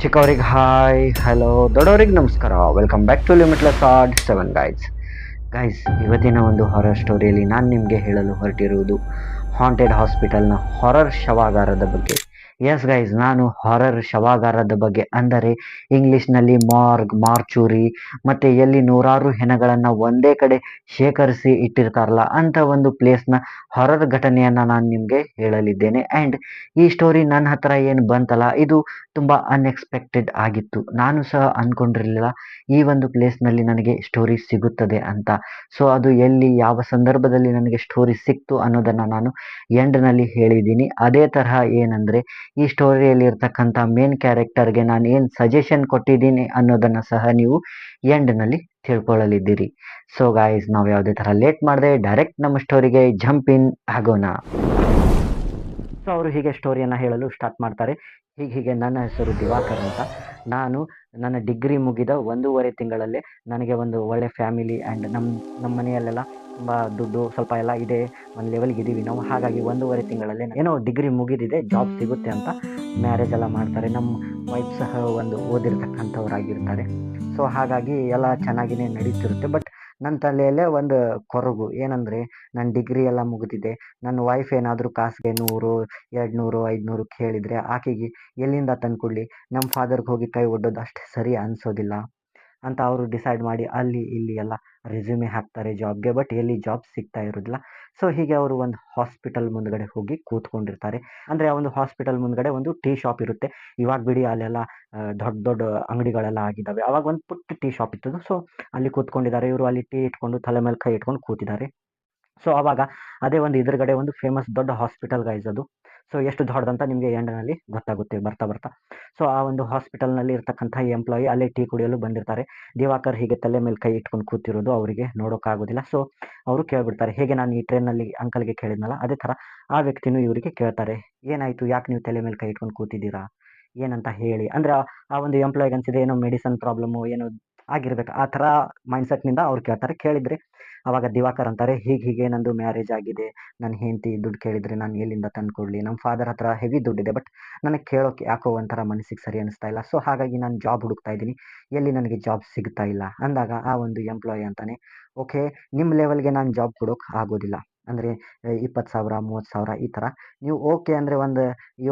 ಚಿಕ್ಕವ್ರಿಗೆ hi hello ದೊಡ್ಡವ್ರಿಗೆ ನಮಸ್ಕಾರ. Welcome back to limitless art 7 guys. ಇವತ್ತಿನ ಒಂದು ಹಾರರ್ ಸ್ಟೋರಿಯಲ್ಲಿ ನಾನು ನಿಮಗೆ ಹೇಳಲು ಹೊರಟಿರುವುದು ಹಾಂಟೆಡ್ ಹಾಸ್ಪಿಟಲ್ನ ಹಾರರ್ ಶವಾಗಾರದ ಬಗ್ಗೆ. ಎಸ್ ಗೈಸ್, ನಾನು ಹಾರರ್ ಶವಾಗಾರದ ಬಗ್ಗೆ ಅಂದರೆ ಇಂಗ್ಲಿಷ್ನಲ್ಲಿ ಮಾರ್ಗ್, ಮಾರ್ಚೂರಿ, ಮತ್ತು ಎಲ್ಲಿ ನೂರಾರು ಹೆಣಗಳನ್ನು ಒಂದೇ ಕಡೆ ಶೇಖರಿಸಿ ಇಟ್ಟಿರ್ತಾರಲ್ಲ ಅಂಥ ಒಂದು ಪ್ಲೇಸ್ನ ಹಾರರ್ ಘಟನೆಯನ್ನು ನಾನು ನಿಮಗೆ ಹೇಳಲಿದ್ದೇನೆ. ಆ್ಯಂಡ್ ಈ ಸ್ಟೋರಿ ನನ್ನ ಹತ್ರ ಏನು ಬಂತಲ್ಲ, ಇದು ತುಂಬ ಅನ್ಎಕ್ಸ್ಪೆಕ್ಟೆಡ್ ಆಗಿತ್ತು. ನಾನು ಸಹ ಅಂದ್ಕೊಂಡಿರಲಿಲ್ಲ ಈ ಒಂದು ಪ್ಲೇಸ್ನಲ್ಲಿ ನನಗೆ ಸ್ಟೋರಿ ಸಿಗುತ್ತದೆ ಅಂತ. ಸೊ ಅದು ಎಲ್ಲಿ, ಯಾವ ಸಂದರ್ಭದಲ್ಲಿ ನನಗೆ ಸ್ಟೋರಿ ಸಿಕ್ತು ಅನ್ನೋದನ್ನು ನಾನು ಎಂಡ್ನಲ್ಲಿ ಹೇಳಿದ್ದೀನಿ. ಅದೇ ತರಹ ಏನಂದರೆ, ಈ ಸ್ಟೋರಿಯಲ್ಲಿ ಇರ್ತಕ್ಕಂಥ ಮೇನ್ ಕ್ಯಾರೆಕ್ಟರ್ಗೆ ನಾನು ಏನು ಸಜೆಷನ್ ಕೊಟ್ಟಿದ್ದೀನಿ ಅನ್ನೋದನ್ನು ಸಹ ನೀವು ಎಂಡ್ನಲ್ಲಿ ತಿಳ್ಕೊಳ್ಳಲಿದ್ದೀರಿ. ಸೊ ಗಾಯ್ಸ್, ನಾವು ಯಾವುದೇ ಥರ ಲೇಟ್ ಮಾಡದೆ ಡೈರೆಕ್ಟ್ ನಮ್ಮ ಸ್ಟೋರಿಗೆ ಜಂಪ್ ಇನ್ ಆಗೋಣ. ಸೊ ಅವರು ಹೀಗೆ ಸ್ಟೋರಿಯನ್ನು ಹೇಳಲು ಸ್ಟಾರ್ಟ್ ಮಾಡ್ತಾರೆ. ಹೀಗೆ ನನ್ನ ಹೆಸರು ದಿವಾಕರ್ ಅಂತ. ನಾನು ನನ್ನ ಡಿಗ್ರಿ ಮುಗಿದ 1.5 ತಿಂಗಳಲ್ಲೇ ನನಗೆ ಒಂದು ಒಳ್ಳೆ ಫ್ಯಾಮಿಲಿ ಆ್ಯಂಡ್ ನಮ್ಮ ಮನೆಯಲ್ಲೆಲ್ಲ ತುಂಬ ದುಡ್ಡು ಸ್ವಲ್ಪ ಎಲ್ಲ ಇದೆ, ಒಂದು ಲೆವೆಲ್ಗೆ ಇದ್ದೀವಿ ನಾವು. ಹಾಗಾಗಿ 1.5 ತಿಂಗಳಲ್ಲೇ ಏನೋ ಡಿಗ್ರಿ ಮುಗಿದಿದೆ, ಜಾಬ್ ಸಿಗುತ್ತೆ ಅಂತ ಮ್ಯಾರೇಜ್ ಎಲ್ಲ ಮಾಡ್ತಾರೆ. ನಮ್ಮ ವೈಫ್ ಸಹ ಒಂದು ಓದಿರ್ತಕ್ಕಂಥವ್ರಾಗಿರ್ತಾರೆ. ಸೊ ಹಾಗಾಗಿ ಎಲ್ಲ ಚೆನ್ನಾಗಿಯೇ ನಡೀತಿರುತ್ತೆ. ಬಟ್ ನನ್ನ ತಲೆಯಲ್ಲೇ ಒಂದು ಕೊರಗು ಏನಂದರೆ, ನನ್ನ ಡಿಗ್ರಿ ಎಲ್ಲ ಮುಗಿದಿದೆ, ನನ್ನ ವೈಫ್ ಏನಾದರೂ ಕಾಸಿಗೆ 100, 200, 500 ಕೇಳಿದರೆ ಆಕೆಗೆ ಎಲ್ಲಿಂದ ತಂದುಕೊಡ್ಲಿ, ನಮ್ಮ ಫಾದರ್ಗೆ ಹೋಗಿ ಕೈ ಒಡ್ಡೋದು ಅಷ್ಟು ಸರಿ ಅನಿಸೋದಿಲ್ಲ ಅಂತ ಅವರು ಡಿಸೈಡ್ ಮಾಡಿ ಅಲ್ಲಿ ಇಲ್ಲಿ ಎಲ್ಲ ರೆಸ್ಯೂಮೆ ಹಾಕ್ತಾರೆ ಜಾಬ್ಗೆ. ಬಟ್ ಎಲ್ಲಿ ಜಾಬ್ ಸಿಗ್ತಾ ಇರೋದಿಲ್ಲ. ಸೊ ಹೀಗೆ ಅವರು ಒಂದು ಹಾಸ್ಪಿಟಲ್ ಮುಂದ್ಗಡೆ ಹೋಗಿ ಕೂತ್ಕೊಂಡಿರ್ತಾರೆ. ಅಂದರೆ ಆ ಒಂದು ಹಾಸ್ಪಿಟಲ್ ಮುಂದ್ಗಡೆ ಒಂದು ಟೀ ಶಾಪ್ ಇರುತ್ತೆ. ಇವಾಗ ಬಿಡಿ ಅಲ್ಲೆಲ್ಲ ದೊಡ್ಡ ದೊಡ್ಡ ಅಂಗಡಿಗಳೆಲ್ಲ ಆಗಿದ್ದಾವೆ. ಅವಾಗ ಒಂದು ಪುಟ್ಟ ಟೀ ಶಾಪ್ ಇತ್ತು. ಸೊ ಅಲ್ಲಿ ಕೂತ್ಕೊಂಡಿದ್ದಾರೆ ಇವರು. ಅಲ್ಲಿ ಟೀ ಇಟ್ಕೊಂಡು ತಲೆ ಮೇಲೆ ಕೈ ಇಟ್ಕೊಂಡು ಕೂತಿದ್ದಾರೆ. ಸೊ ಆವಾಗ ಅದೇ ಒಂದು ಎದುರುಗಡೆ ಒಂದು ಫೇಮಸ್ ದೊಡ್ಡ ಹಾಸ್ಪಿಟಲ್ ಗೈಸ್ ಅದು. ಸೊ ಎಷ್ಟು ದೊಡ್ಡದಂತ ನಿಮಗೆ ಎಂಡ್ನಲ್ಲಿ ಗೊತ್ತಾಗುತ್ತೆ ಬರ್ತಾ ಬರ್ತಾ. ಸೊ ಆ ಒಂದು ಹಾಸ್ಪಿಟಲ್ನಲ್ಲಿ ಇರ್ತಕ್ಕಂಥ ಎಂಪ್ಲಾಯಿ ಅಲ್ಲೇ ಟೀ ಕುಡಿಯಲು ಬಂದಿರ್ತಾರೆ. ದಿವಾಕರ್ ಹೀಗೆ ತಲೆ ಮೇಲೆ ಕೈ ಇಟ್ಕೊಂಡು ಕೂತಿರೋದು ಅವರಿಗೆ ನೋಡೋಕ್ಕಾಗೋದಿಲ್ಲ. ಸೊ ಅವರು ಕೇಳ್ಬಿಡ್ತಾರೆ, ಹೇಗೆ ನಾನು ಈ ಟ್ರೈನಲ್ಲಿ ಅಂಕಲ್ಗೆ ಕೇಳಿದ್ನಲ್ಲ ಅದೇ ಥರ ಆ ವ್ಯಕ್ತಿನೂ ಇವರಿಗೆ ಕೇಳ್ತಾರೆ, ಏನಾಯಿತು, ಯಾಕೆ ನೀವು ತಲೆ ಮೇಲೆ ಕೈ ಇಟ್ಕೊಂಡು ಕೂತಿದ್ದೀರಾ, ಏನಂತ ಹೇಳಿ. ಅಂದರೆ ಆ ಒಂದು ಎಂಪ್ಲಾಯಿಗೆ ಅನಿಸಿದೆ ಏನೋ ಮೆಡಿಸನ್ ಪ್ರಾಬ್ಲಮ್ಮು ಏನೋ ಆಗಿರ್ಬೇಕು, ಆ ಥರ ಮೈಂಡ್ಸೆಟ್ನಿಂದ ಅವ್ರು ಕೇಳ್ತಾರೆ. ಕೇಳಿದರೆ ಅವಾಗ ದಿವಾಕರ್ ಅಂತಾರೆ, ಹೀಗೆ ನಂದು ಮ್ಯಾರೇಜ್ ಆಗಿದೆ, ನನ್ನ ಹೆಂಡತಿ ದುಡ್ಡು ಕೇಳಿದರೆ ನಾನು ಎಲ್ಲಿಂದ ತಂದುಕೊಡ್ಲಿ, ನಮ್ಮ ಫಾದರ್ ಹತ್ರ ಹೆವಿ ದುಡ್ಡಿದೆ, ಬಟ್ ನನಗೆ ಕೇಳೋಕ್ಕೆ ಯಾಕೋ ಒಂಥರ ಮನಸ್ಸಿಗೆ ಸರಿ ಅನಿಸ್ತಾ ಇಲ್ಲ. ಸೊ ಹಾಗಾಗಿ ನಾನು ಜಾಬ್ ಹುಡುಕ್ತಾ ಇದ್ದೀನಿ, ಎಲ್ಲಿ ನನಗೆ ಜಾಬ್ ಸಿಗ್ತಾ ಇಲ್ಲ ಅಂದಾಗ ಆ ಒಂದು ಎಂಪ್ಲಾಯಿ ಅಂತಾನೆ, ಓಕೆ, ನಿಮ್ಮ ಲೆವೆಲ್ಗೆ ನಾನು ಜಾಬ್ ಕೊಡೋಕೆ ಆಗೋದಿಲ್ಲ. ಅಂದರೆ 20,000 30,000 ಈ ಥರ ನೀವು ಓಕೆ ಅಂದರೆ ಒಂದು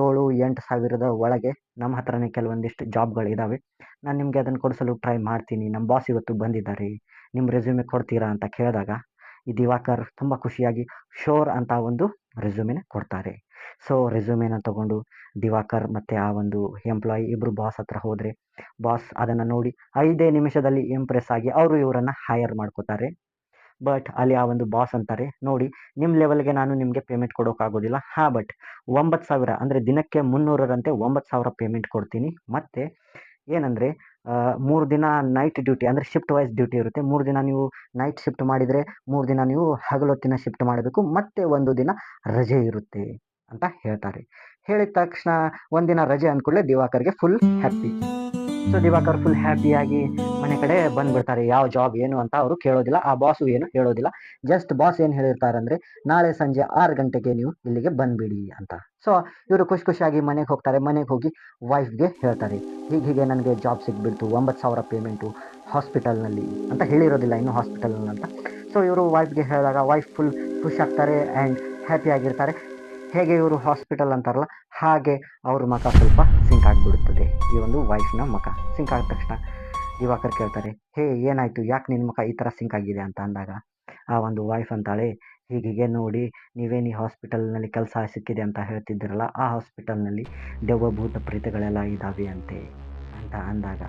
7-8 ಸಾವಿರದ ಒಳಗೆ ನಮ್ಮ ಹತ್ರನೇ ಕೆಲವೊಂದಿಷ್ಟು ಜಾಬ್ಗಳಿದ್ದಾವೆ, ನಾನು ನಿಮಗೆ ಅದನ್ನು ಕೊಡಿಸಲು ಟ್ರೈ ಮಾಡ್ತೀನಿ, ನಮ್ಮ ಬಾಸ್ ಇವತ್ತು ಬಂದಿದ್ದಾರೆ, ನಿಮ್ಮ ರೆಸ್ಯೂಮೆ ಕೊಡ್ತೀರಾ ಅಂತ ಕೇಳಿದಾಗ ಈ ದಿವಾಕರ್ ತುಂಬ ಖುಷಿಯಾಗಿ ಶೋರ್ ಅಂತ ಒಂದು ರೆಸ್ಯೂಮೆನ ಕೊಡ್ತಾರೆ. ಸೊ ರೆಸ್ಯೂಮೆನ ತಗೊಂಡು ದಿವಾಕರ್ ಮತ್ತು ಆ ಒಂದು ಎಂಪ್ಲಾಯಿ ಇಬ್ಬರು ಬಾಸ್ ಹತ್ರ ಹೋದರೆ, ಬಾಸ್ ಅದನ್ನು ನೋಡಿ 5 ನಿಮಿಷದಲ್ಲಿ ಇಂಪ್ರೆಸ್ ಆಗಿ ಅವರು ಇವರನ್ನು ಹೈಯರ್ ಮಾಡ್ಕೋತಾರೆ. ಬಟ್ ಅಲ್ಲಿ ಆ ಒಂದು ಬಾಸ್ ಅಂತಾರೆ, ನೋಡಿ ನಿಮ್ಮ ಲೆವೆಲ್ಗೆ ನಾನು ನಿಮಗೆ ಪೇಮೆಂಟ್ ಕೊಡೋಕ್ಕಾಗೋದಿಲ್ಲ. ಹಾಂ, ಬಟ್ 9,000 ಅಂದರೆ ದಿನಕ್ಕೆ 300ರಂತೆ 9,000 ಪೇಮೆಂಟ್ ಕೊಡ್ತೀನಿ. ಮತ್ತು ಏನಂದರೆ 3 ದಿನ ನೈಟ್ ಡ್ಯೂಟಿ ಅಂದರೆ ಶಿಫ್ಟ್ ವೈಸ್ ಡ್ಯೂಟಿ ಇರುತ್ತೆ. 3 ದಿನ ನೀವು ನೈಟ್ ಶಿಫ್ಟ್ ಮಾಡಿದರೆ 3 ದಿನ ನೀವು ಹಗಲೊತ್ತಿನ ಶಿಫ್ಟ್ ಮಾಡಬೇಕು, ಮತ್ತು 1 ದಿನ ರಜೆ ಇರುತ್ತೆ ಅಂತ ಹೇಳ್ತಾರೆ. ಹೇಳಿದ ತಕ್ಷಣ ಒಂದಿನ ರಜೆ ಅಂದ್ಕೂಡಲೇ ದಿವಾಕರ್ಗೆ full happy. So Diwakar full ಹ್ಯಾಪಿಯಾಗಿ ಮನೆ ಕಡೆ ಬಂದುಬಿಡ್ತಾರೆ. ಯಾವ ಜಾಬ್ ಏನು ಅಂತ ಅವರು ಕೇಳೋದಿಲ್ಲ, ಆ ಬಾಸು ಏನು ಹೇಳೋದಿಲ್ಲ. ಜಸ್ಟ್ ಬಾಸ್ ಏನು ಹೇಳಿರ್ತಾರೆ ಅಂದರೆ, ನಾಳೆ ಸಂಜೆ 6 ಗಂಟೆಗೆ ನೀವು ಇಲ್ಲಿಗೆ ಬಂದುಬಿಡಿ ಅಂತ. ಸೊ ಇವರು ಖುಷಿಯಾಗಿ ಮನೆಗೆ ಹೋಗ್ತಾರೆ. ಮನೆಗೆ ಹೋಗಿ ವೈಫ್ಗೆ ಹೇಳ್ತಾರೆ, ಹೀಗೆ ನನಗೆ ಜಾಬ್ ಸಿಕ್ಬಿಡ್ತು, 9,000 ಪೇಮೆಂಟು ಹಾಸ್ಪಿಟಲ್ನಲ್ಲಿ ಅಂತ ಹೇಳಿರೋದಿಲ್ಲ ಇನ್ನು ಹಾಸ್ಪಿಟಲ್ನಲ್ಲಿ ಅಂತ. ಸೊ ಇವರು ವೈಫ್ಗೆ ಹೇಳಿದಾಗ ವೈಫ್ ಫುಲ್ ಖುಷಿಯಾಗ್ತಾರೆ ಆ್ಯಂಡ್ ಹ್ಯಾಪಿಯಾಗಿರ್ತಾರೆ. ಹೇಗೆ ಇವರು ಹಾಸ್ಪಿಟಲ್ ಅಂತಾರಲ್ಲ ಹಾಗೆ ಅವ್ರ ಮುಖ ಸ್ವಲ್ಪ ಸಿಂಕ್ ಆಗಿಬಿಡುತ್ತದೆ. ಈ ಒಂದು ವೈಫ್ನ ಮುಖ ಸಿಂಕ್ ಆದ ತಕ್ಷಣ ದಿವಾಕರ್ ಕೇಳ್ತಾರೆ, ಹೇ ಏನಾಯಿತು, ಯಾಕೆ ನಿನ್ನ ಮುಖ ಈ ಥರ ಸಿಂಕ್ ಆಗಿದೆ ಅಂತ ಅಂದಾಗ ಆ ಒಂದು ವೈಫ್ ಅಂತಾಳೆ, ಹೀಗೆ ನೋಡಿ, ನೀವೇನು ಈ ಹಾಸ್ಪಿಟಲ್ನಲ್ಲಿ ಕೆಲಸ ಸಿಕ್ಕಿದೆ ಅಂತ ಹೇಳ್ತಿದ್ದೀರಲ್ಲ, ಆ ಹಾಸ್ಪಿಟಲ್ನಲ್ಲಿ ದೆವ್ವ ಭೂತ ಪ್ರೇತಗಳೆಲ್ಲ ಇದ್ದಾವೆ ಅಂತೆ ಅಂತ ಅಂದಾಗ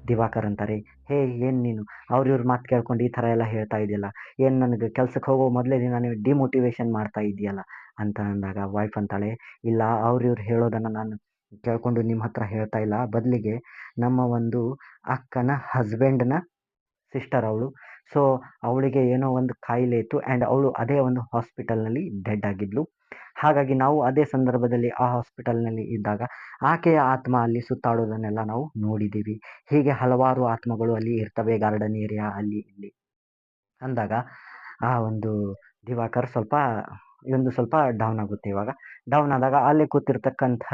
ದಿವಾಕರ್ ಅಂತಾರೆ, ಹೇ ಏನು ನೀನು ಇವ್ರ ಮಾತು ಕೇಳ್ಕೊಂಡು ಈ ಥರ ಎಲ್ಲ ಹೇಳ್ತಾ ಇದೆಯಲ್ಲ, ಏನು ನನಗೆ ಕೆಲ್ಸಕ್ಕೆ ಹೋಗೋ ಮೊದಲೇ ದಿನ ನೀವು ಡಿಮೋಟಿವೇಶನ್ ಮಾಡ್ತಾ ಇದೆಯಲ್ಲ ಅಂತ ಅಂದಾಗ ವೈಫ್ ಅಂತಾಳೆ, ಇಲ್ಲ ಇವ್ರು ಹೇಳೋದನ್ನು ನಾನು ಕೇಳ್ಕೊಂಡು ನಿಮ್ಮ ಹತ್ರ ಹೇಳ್ತಾ ಇಲ್ಲ, ಬದಲಿಗೆ ನಮ್ಮ ಒಂದು ಅಕ್ಕನ ಹಸ್ಬೆಂಡ್ನ ಸಿಸ್ಟರ್ ಅವಳು. ಸೊ ಅವಳಿಗೆ ಏನೋ ಒಂದು ಕಾಯಿಲೆ ಇತ್ತು ಆ್ಯಂಡ್ ಅವಳು ಅದೇ ಒಂದು ಹಾಸ್ಪಿಟಲ್ನಲ್ಲಿ ಡೆಡ್ ಆಗಿದ್ಲು. ಹಾಗಾಗಿ ನಾವು ಅದೇ ಸಂದರ್ಭದಲ್ಲಿ ಆ ಹಾಸ್ಪಿಟಲ್ನಲ್ಲಿ ಇದ್ದಾಗ ಆಕೆಯ ಆತ್ಮ ಅಲ್ಲಿ ಸುತ್ತಾಡೋದನ್ನೆಲ್ಲ ನಾವು ನೋಡಿದ್ದೀವಿ. ಹೀಗೆ ಹಲವಾರು ಆತ್ಮಗಳು ಅಲ್ಲಿ ಇರ್ತವೆ, ಗಾರ್ಡನ್ ಏರಿಯಾ ಅಲ್ಲಿ ಇಲ್ಲಿ ಅಂದಾಗ ಆ ಒಂದು ದಿವಾಕರ್ ಸ್ವಲ್ಪ ಒಂದು ಸ್ವಲ್ಪ ಡೌನ್ ಆಗುತ್ತೆ ಇವಾಗ. ಡೌನ್ ಆದಾಗ ಅಲ್ಲೇ ಕೂತಿರ್ತಕ್ಕಂಥ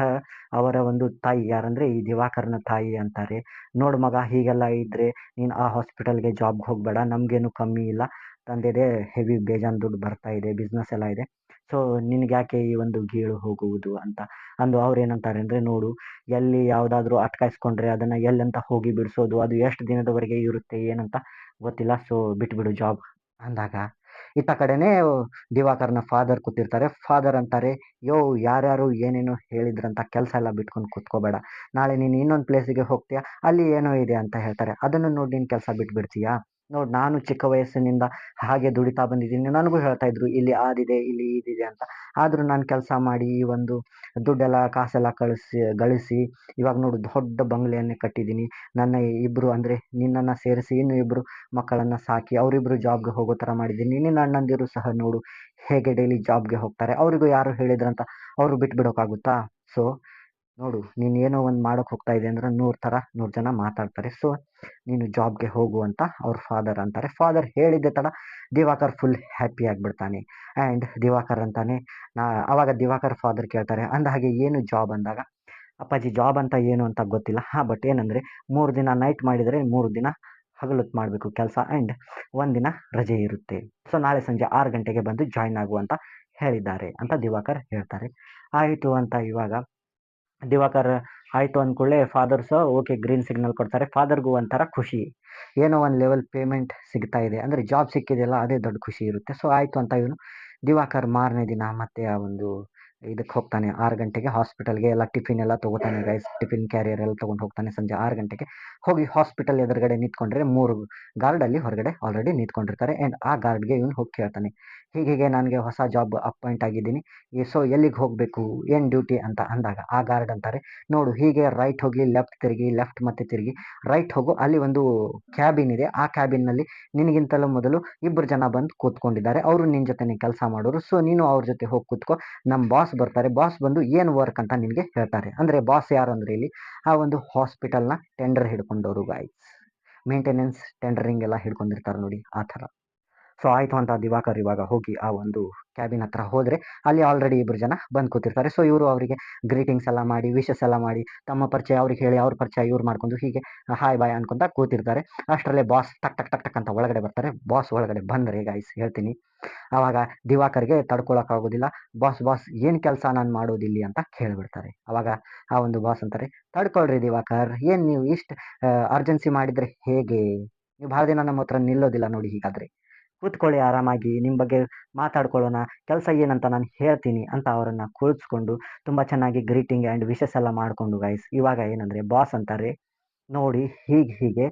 ಅವರ ಒಂದು ತಾಯಿ ಯಾರಂದರೆ ಈ ದಿವಾಕರನ ತಾಯಿ ಅಂತಾರೆ, "ನೋಡು ಮಗ ಹೀಗೆಲ್ಲ ಇದ್ದರೆ ನೀನು ಆ ಹಾಸ್ಪಿಟಲ್‌ಗೆ ಜಾಬ್‌ಗೆ ಹೋಗಬೇಡ. ನಮಗೇನು ಕಮ್ಮಿ ಇಲ್ಲ. ತಂದೆದೇ ಹೆವಿ ಬೇಜಾನ್ ದುಡ್ಡು ಬರ್ತಾ ಇದೆ. ಬಿಸ್ನೆಸ್ ಎಲ್ಲ ಇದೆ. ಸೊ ನಿನಗ್ಯಾಕೆ ಈ ಒಂದು ಗೀಳು ಹೋಗುವುದು" ಅಂತ ಅಂದು ಅವ್ರೇನಂತಾರೆ ಅಂದರೆ, "ನೋಡು ಎಲ್ಲಿ ಯಾವುದಾದ್ರೂ ಅಟ್ಕಾಯಿಸ್ಕೊಂಡ್ರೆ ಅದನ್ನು ಎಲ್ಲಂತ ಹೋಗಿ ಬಿಡಿಸೋದು. ಅದು ಎಷ್ಟು ದಿನದವರೆಗೆ ಇರುತ್ತೆ ಏನಂತ ಗೊತ್ತಿಲ್ಲ. ಸೊ ಬಿಟ್ಬಿಡು ಜಾಬ್" ಅಂದಾಗ ಇತ್ತ ಕಡೆನೇ ದಿವಾಕರ್‌ನ ಫಾದರ್ ಕೂತಿರ್ತಾರೆ. ಫಾದರ್ ಅಂತಾರೆ, "ಯೋ ಯಾರ್ಯಾರು ಏನೇನೋ ಹೇಳಿದ್ರಂತ ಕೆಲಸ ಎಲ್ಲ ಬಿಟ್ಕೊಂಡು ಕೂತ್ಕೋಬೇಡ. ನಾಳೆ ನೀನು ಇನ್ನೊಂದು ಪ್ಲೇಸಿಗೆ ಹೋಗ್ತೀಯಾ, ಅಲ್ಲಿ ಏನೋ ಇದೆ ಅಂತ ಹೇಳ್ತಾರೆ. ಅದನ್ನು ನೋಡಿ ನೀನು ಕೆಲಸ ಬಿಟ್ಬಿಡ್ತೀಯಾ? ನೋಡು ನಾನು ಚಿಕ್ಕ ವಯಸ್ಸಿನಿಂದ ಹಾಗೆ ದುಡಿತಾ ಬಂದಿದ್ದೀನಿ. ನನಗೂ ಹೇಳ್ತಾ ಇದ್ರು ಇಲ್ಲಿ ಅದಿದೆ, ಇಲ್ಲಿ ಇದಿದೆ ಅಂತ. ಆದ್ರೂ ನಾನು ಕೆಲಸ ಮಾಡಿ ಈ ಒಂದು ದುಡ್ಡೆಲ್ಲ ಕಾಸೆಲ್ಲ ಗಳಿಸಿ ಇವಾಗ ನೋಡು ದೊಡ್ಡ ಬಂಗ್ಲೆಯನ್ನೇ ಕಟ್ಟಿದ್ದೀನಿ. ನನ್ನ ಇಬ್ಬರು ಅಂದರೆ ನಿನ್ನನ್ನು ಸೇರಿಸಿ ಇನ್ನೂ ಇಬ್ಬರು ಮಕ್ಕಳನ್ನು ಸಾಕಿ ಅವರಿಬ್ಬರು ಜಾಬ್‌ಗೆ ಹೋಗೋ ಥರ ಮಾಡಿದ್ದೀನಿ. ನಿನ್ನ ಅಣ್ಣಂದಿರು ಸಹ ನೋಡು ಹೇಗೆ ಡೈಲಿ ಜಾಬ್‌ಗೆ ಹೋಗ್ತಾರೆ. ಅವರಿಗೂ ಯಾರು ಹೇಳಿದ್ರಂತ ಅವರು ಬಿಟ್ಬಿಡೋಕ್ಕಾಗುತ್ತಾ? ಸೊ ನೋಡು ನೀನು ಏನೋ ಒಂದು ಮಾಡೋಕ್ಕೆ ಹೋಗ್ತಾ ಇದೀಯ ಅಂದ್ರೆ 100 ಥರ 100 ಜನ ಮಾತಾಡ್ತಾರೆ. ಸೊ ನೀನು ಜಾಬ್‌ಗೆ ಹೋಗು ಅಂತ ಅವ್ರ ಫಾದರ್ ಅಂತಾರೆ. ಫಾದರ್ ಹೇಳಿದ್ದೆ ತಡ ದಿವಾಕರ್ ಫುಲ್ ಹ್ಯಾಪಿ ಆಗಿಬಿಡ್ತಾನೆ. ಆ್ಯಂಡ್ ದಿವಾಕರ್ ಅಂತಾನೆ ಆವಾಗ ದಿವಾಕರ್ ಫಾದರ್ ಕೇಳ್ತಾರೆ, "ಅಂದಹಾಗೆ ಏನು ಜಾಬ್?" ಅಂದಾಗ, "ಅಪ್ಪಾಜಿ ಜಾಬ್ ಅಂತ ಏನು ಅಂತ ಗೊತ್ತಿಲ್ಲ. ಬಟ್ ಏನಂದರೆ 3 ದಿನ ನೈಟ್ ಮಾಡಿದರೆ 3 ದಿನ ಹಗಲೊತ್ತು ಮಾಡಬೇಕು ಕೆಲಸ ಆ್ಯಂಡ್ 1 ದಿನ ರಜೆ ಇರುತ್ತೆ. ಸೊ ನಾಳೆ ಸಂಜೆ 6 ಗಂಟೆಗೆ ಬಂದು ಜಾಯಿನ್ ಆಗು ಅಂತ ಹೇಳಿದ್ದಾರೆ" ಅಂತ ದಿವಾಕರ್ ಹೇಳ್ತಾರೆ. ಆಯಿತು ಅಂತ ಇವಾಗ ದಿವಾಕರ್ ಆಯಿತು ಅಂದ್ಕೂಡ್ಲೆ ಫಾದರ್ ಸಹ ಓಕೆ ಗ್ರೀನ್ ಸಿಗ್ನಲ್ ಕೊಡ್ತಾರೆ. ಫಾದರ್‌ಗೂ ಒಂಥರ ಖುಷಿ. ಏನೋ ಒಂದು ಲೆವೆಲ್ ಪೇಮೆಂಟ್ ಸಿಗ್ತಾ ಇದೆ. ಅಂದರೆ ಜಾಬ್ ಸಿಕ್ಕಿದೆಯಲ್ಲ ಅದೇ ದೊಡ್ಡ ಖುಷಿ ಇರುತ್ತೆ. ಸೊ ಆಯಿತು ಅಂತ ಇವನು ದಿವಾಕರ್ ಮಾರನೇ ದಿನ ಮತ್ತೆ ಆ ಒಂದು ಇದಕ್ಕೆ ಹೋಗ್ತಾನೆ. 6 ಗಂಟೆಗೆ ಹಾಸ್ಪಿಟಲ್‌ಗೆ ಎಲ್ಲ ಟಿಫಿನ್ ಎಲ್ಲ ತಗೋತಾನೆ ಗೈಸ್. ಟಿಫಿನ್ ಕ್ಯಾರಿಯರ್ ಎಲ್ಲ ತಗೊಂಡು ಹೋಗ್ತಾನೆ. ಸಂಜೆ 6 ಗಂಟೆಗೆ ಹೋಗಿ ಹಾಸ್ಪಿಟಲ್ ಎದುರುಗಡೆ ನಿಂತ್ಕೊಂಡ್ರೆ 3 ಗಾರ್ಡ್ ಅಲ್ಲಿ ಹೊರಗಡೆ ಆಲ್ರೆಡಿ ನಿಂತ್ಕೊಂಡಿರ್ತಾರೆ. ಆ್ಯಂಡ್ ಆ ಗಾರ್ಡ್‌ಗೆ ಇವನು ಹೋಗಿ ಕೇಳ್ತಾನೆ, "ಹೀಗೀಗೆ ನನಗೆ ಹೊಸ ಜಾಬ್ ಅಪಾಯಿಂಟ್ ಆಗಿದ್ದೀನಿ. ಸೊ ಎಲ್ಲಿಗೆ ಹೋಗಬೇಕು? ಏನು ಡ್ಯೂಟಿ?" ಅಂತ ಅಂದಾಗ ಆ ಗಾರ್ಡ್ ಅಂತಾರೆ, "ನೋಡು ಹೀಗೆ ರೈಟ್ ಹೋಗಿ ಲೆಫ್ಟ್ ತಿರುಗಿ, ಲೆಫ್ಟ್ ಮತ್ತೆ ತಿರುಗಿ ರೈಟ್ ಹೋಗು. ಅಲ್ಲಿ ಒಂದು ಕ್ಯಾಬಿನ್ ಇದೆ. ಆ ಕ್ಯಾಬಿನ್‌ನಲ್ಲಿ ನಿನಗಿಂತಲೂ ಮೊದಲು ಇಬ್ಬರು ಜನ ಬಂದು ಕೂತ್ಕೊಂಡಿದ್ದಾರೆ. ಅವರು ನಿನ್ನ ಜೊತೆನೇ ಕೆಲಸ ಮಾಡೋರು. ಸೊ ನೀನು ಅವ್ರ ಜೊತೆ ಹೋಗಿ ಕೂತ್ಕೋ. ನಮ್ಮ ಬಾಸ್ ಬರ್ತಾರೆ. ಬಾಸ್ ಬಂದು ಏನು ವರ್ಕ್ ಅಂತ ನಿನಗೆ ಹೇಳ್ತಾರೆ." ಅಂದರೆ ಬಾಸ್ ಯಾರು ಅಂದರೆ ಇಲ್ಲಿ ಆ ಒಂದು ಹಾಸ್ಪಿಟಲ್‌ನ ಟೆಂಡರ್ ಹಿಡ್ಕೊಂಡವರು ಗಾಯ್ಸ್. ಮೇಂಟೆನೆನ್ಸ್ ಟೆಂಡರಿಂಗ್ ಎಲ್ಲ ಹಿಡ್ಕೊಂಡಿರ್ತಾರೆ ನೋಡಿ ಆ ಥರ. ಸೊ ಆಯಿತು ಅಂತ ದಿವಾಕರ್ ಇವಾಗ ಹೋಗಿ ಆ ಒಂದು ಕ್ಯಾಬಿನ್ ಹತ್ರ ಹೋದರೆ ಅಲ್ಲಿ ಆಲ್ರೆಡಿ ಇಬ್ಬರು ಜನ ಬಂದು ಕೂತಿರ್ತಾರೆ. ಸೊ ಇವರು ಅವರಿಗೆ ಗ್ರೀಟಿಂಗ್ಸ್ ಎಲ್ಲ ಮಾಡಿ ವಿಶಸ್ ಎಲ್ಲ ಮಾಡಿ ತಮ್ಮ ಪರಿಚಯ ಅವ್ರಿಗೆ ಹೇಳಿ ಅವ್ರ ಪರಿಚಯ ಇವ್ರು ಮಾಡ್ಕೊಂಡು ಹೀಗೆ ಹಾಯ್ ಬಾಯ್ ಅನ್ಕೊಂತ ಕೂತಿರ್ತಾರೆ. ಅಷ್ಟರಲ್ಲೇ ಬಾಸ್ ಟಕ್ ಟಕ್ ಟಕ್ ಟಕ್ ಅಂತ ಒಳಗಡೆ ಬರ್ತಾರೆ. ಬಾಸ್ ಒಳಗಡೆ ಬಂದರೆ ಗೈಸ್ ಹೇಳ್ತೀನಿ, ಆವಾಗ ದಿವಾಕರ್ಗೆ ತಡ್ಕೊಳಕ್ಕಾಗೋದಿಲ್ಲ. "ಬಾಸ್ ಬಾಸ್ ಏನು ಕೆಲಸ ನಾನು ಮಾಡೋದಿಲ್ಲಿ?" ಅಂತ ಕೇಳಿಬಿಡ್ತಾರೆ. ಆವಾಗ ಆ ಒಂದು ಬಾಸ್ ಅಂತಾರೆ, "ತಡ್ಕೊಳ್ರಿ ದಿವಾಕರ್, ಏನು ನೀವು ಇಷ್ಟು ಅರ್ಜೆನ್ಸಿ ಮಾಡಿದರೆ ಹೇಗೆ? ನೀವು ಭಾಳ ದಿನ ನಮ್ಮ ಹತ್ರ ನಿಲ್ಲೋದಿಲ್ಲ ನೋಡಿ ಹೀಗಾದರೆ. ಕೂತ್ಕೊಳ್ಳಿ ಆರಾಮಾಗಿ, ನಿಮ್ಮ ಬಗ್ಗೆ ಮಾತಾಡ್ಕೊಳ್ಳೋಣ. ಕೆಲಸ ಏನಂತ ನಾನು ಹೇಳ್ತೀನಿ" ಅಂತ ಅವರನ್ನು ಕೂರಿಸ್ಕೊಂಡು ತುಂಬ ಚೆನ್ನಾಗಿ ಗ್ರೀಟಿಂಗ್ ಆ್ಯಂಡ್ ವಿಶಸ್ ಎಲ್ಲ ಮಾಡಿಕೊಂಡು ಗೈಸ್ ಇವಾಗ ಏನಂದರೆ ಬಾಸ್ ಅಂತಾರೆ, "ನೋಡಿ ಹೀಗೆ